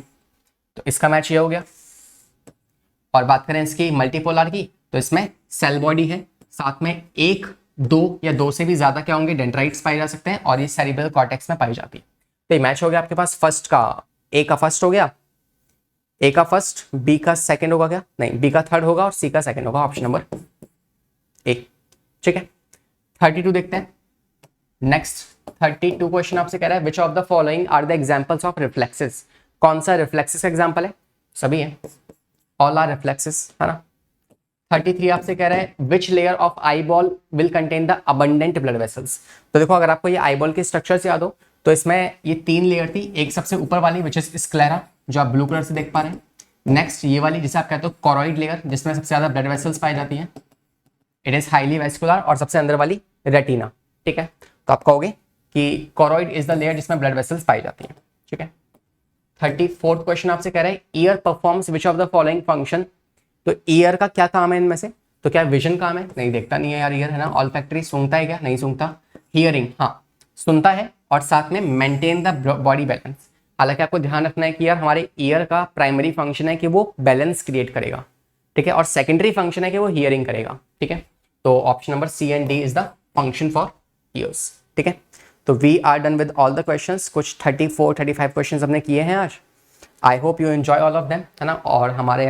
तो इसका मैच ये हो गया। और बात करें इसकी मल्टीपोलर की, तो इसमें सेल बॉडी है, साथ में 1, 2 या 2 से भी ज्यादा क्या होंगे, डेंड्राइट्स पाए जा सकते हैं, और ये सेरिब्रल कॉर्टेक्स में पाई जाती है। तो ये मैच हो गया आपके पास फर्स्ट का, ए का फर्स्ट हो गया, ए का फर्स्ट, बी का सेकंड होगा क्या, नहीं, बी का थर्ड होगा और सी का सेकंड होगा, ऑप्शन नंबर ए। ठीक है, 32 देखते हैं। नेक्स्ट 32 क्वेश्चन आपसे कह रहा है which of the following are the examples of reflexes, कौन सा रिफ्लेक्सेस एग्जांपल है, सभी है, ऑल आर रिफ्लेक्सेस, है ना। 33 आपसे कह रहा है which layer of eye ball will contain the abundant blood vessels. तो देखो, अगर आपको ये आई बॉल के स्ट्रक्चर याद हो, तो इसमें ये 3 लेयर थी, एक सबसे ऊपर वाली विच इज स्क्लेरा, जो आप ब्लू कलर से देख पा रहे हैं। नेक्स्ट ये वाली जिसे आप कहते हो कॉरोइड लेयर, जिसमें सबसे ज्यादा ब्लड वेसल्स पाई जाती हैं, इट इज हाईली वेस्कुलर, और सबसे अंदर वाली रेटिना। ठीक है, तो आप कहोगे कि कॉरोइड इज द लेयर जिसमें ब्लड वेसल्स पाई जाती है। ठीक है, 34th क्वेश्चन आपसे कह रहा है year performs which of the following function. तो ईयर का क्या काम है इनमें से, तो क्या विजन काम है, नहीं, देखता नहीं है यार ईयर, है ना। ऑल्फैक्टरी, सूंघता है क्या, नहीं सूंघता। हियरिंग, हाँ, सुनता है, और साथ में मेंटेन द बॉडी बैलेंस। हालांकि आपको ध्यान रखना है कि यार हमारे ईयर का प्राइमरी फंक्शन है कि वो बैलेंस क्रिएट करेगा, ठीक है, और सेकेंडरी फंक्शन है कि वो हियरिंग करेगा। ठीक है, तो option number C and D is the function for years. ठीक है, तो we are done with all the questions. कुछ 34-35 क्वेश्चंस हमने किए हैं आज। I hope you enjoy all of them, है ना। और हमारे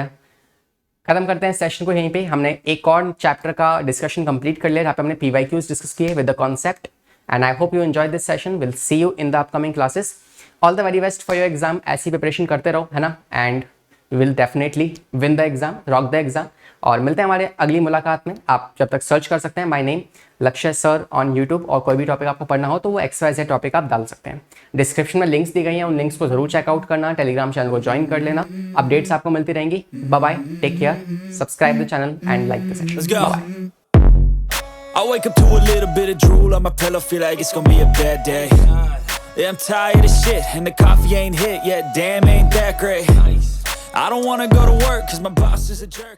खत्म करते हैं सेशन को यहीं पे। हमने एक और चैप्टर का डिस्कशन कंप्लीट कर लिया जहाँ पे हमने PYQs डिस्कस किए with the concept, and I hope you enjoy this session. Will see you in the upcoming classes. All the very best for your exam. ऐसी प्रिपरेशन करते रहो, है ना, and you will definitely win the exam, rock the exam. और मिलते हैं हमारे अगली मुलाकात में। आप जब तक सर्च कर सकते हैं माय नेम लक्ष्य सर ऑन यूट्यूब, और कोई भी टॉपिक आपको पढ़ना हो तो वो XYZ टॉपिक आप डाल सकते हैं। डिस्क्रिप्शन में लिंक्स दी गई हैं, उन लिंक्स को जरूर चेकआउट करना, टेलीग्राम चैनल को ज्वाइन कर लेना, अपडेट्स आपको मिलती रहेंगी। Bye bye, take care, subscribe the channel and like the session. Bye. I wake up to a little bit of drool on my pillow, feel like it's gonna be a bad day. Yeah, I'm tired of shit, and the coffee ain't hit yet, damn ain't that great. I don't wanna go to work, cause my boss is a jerk.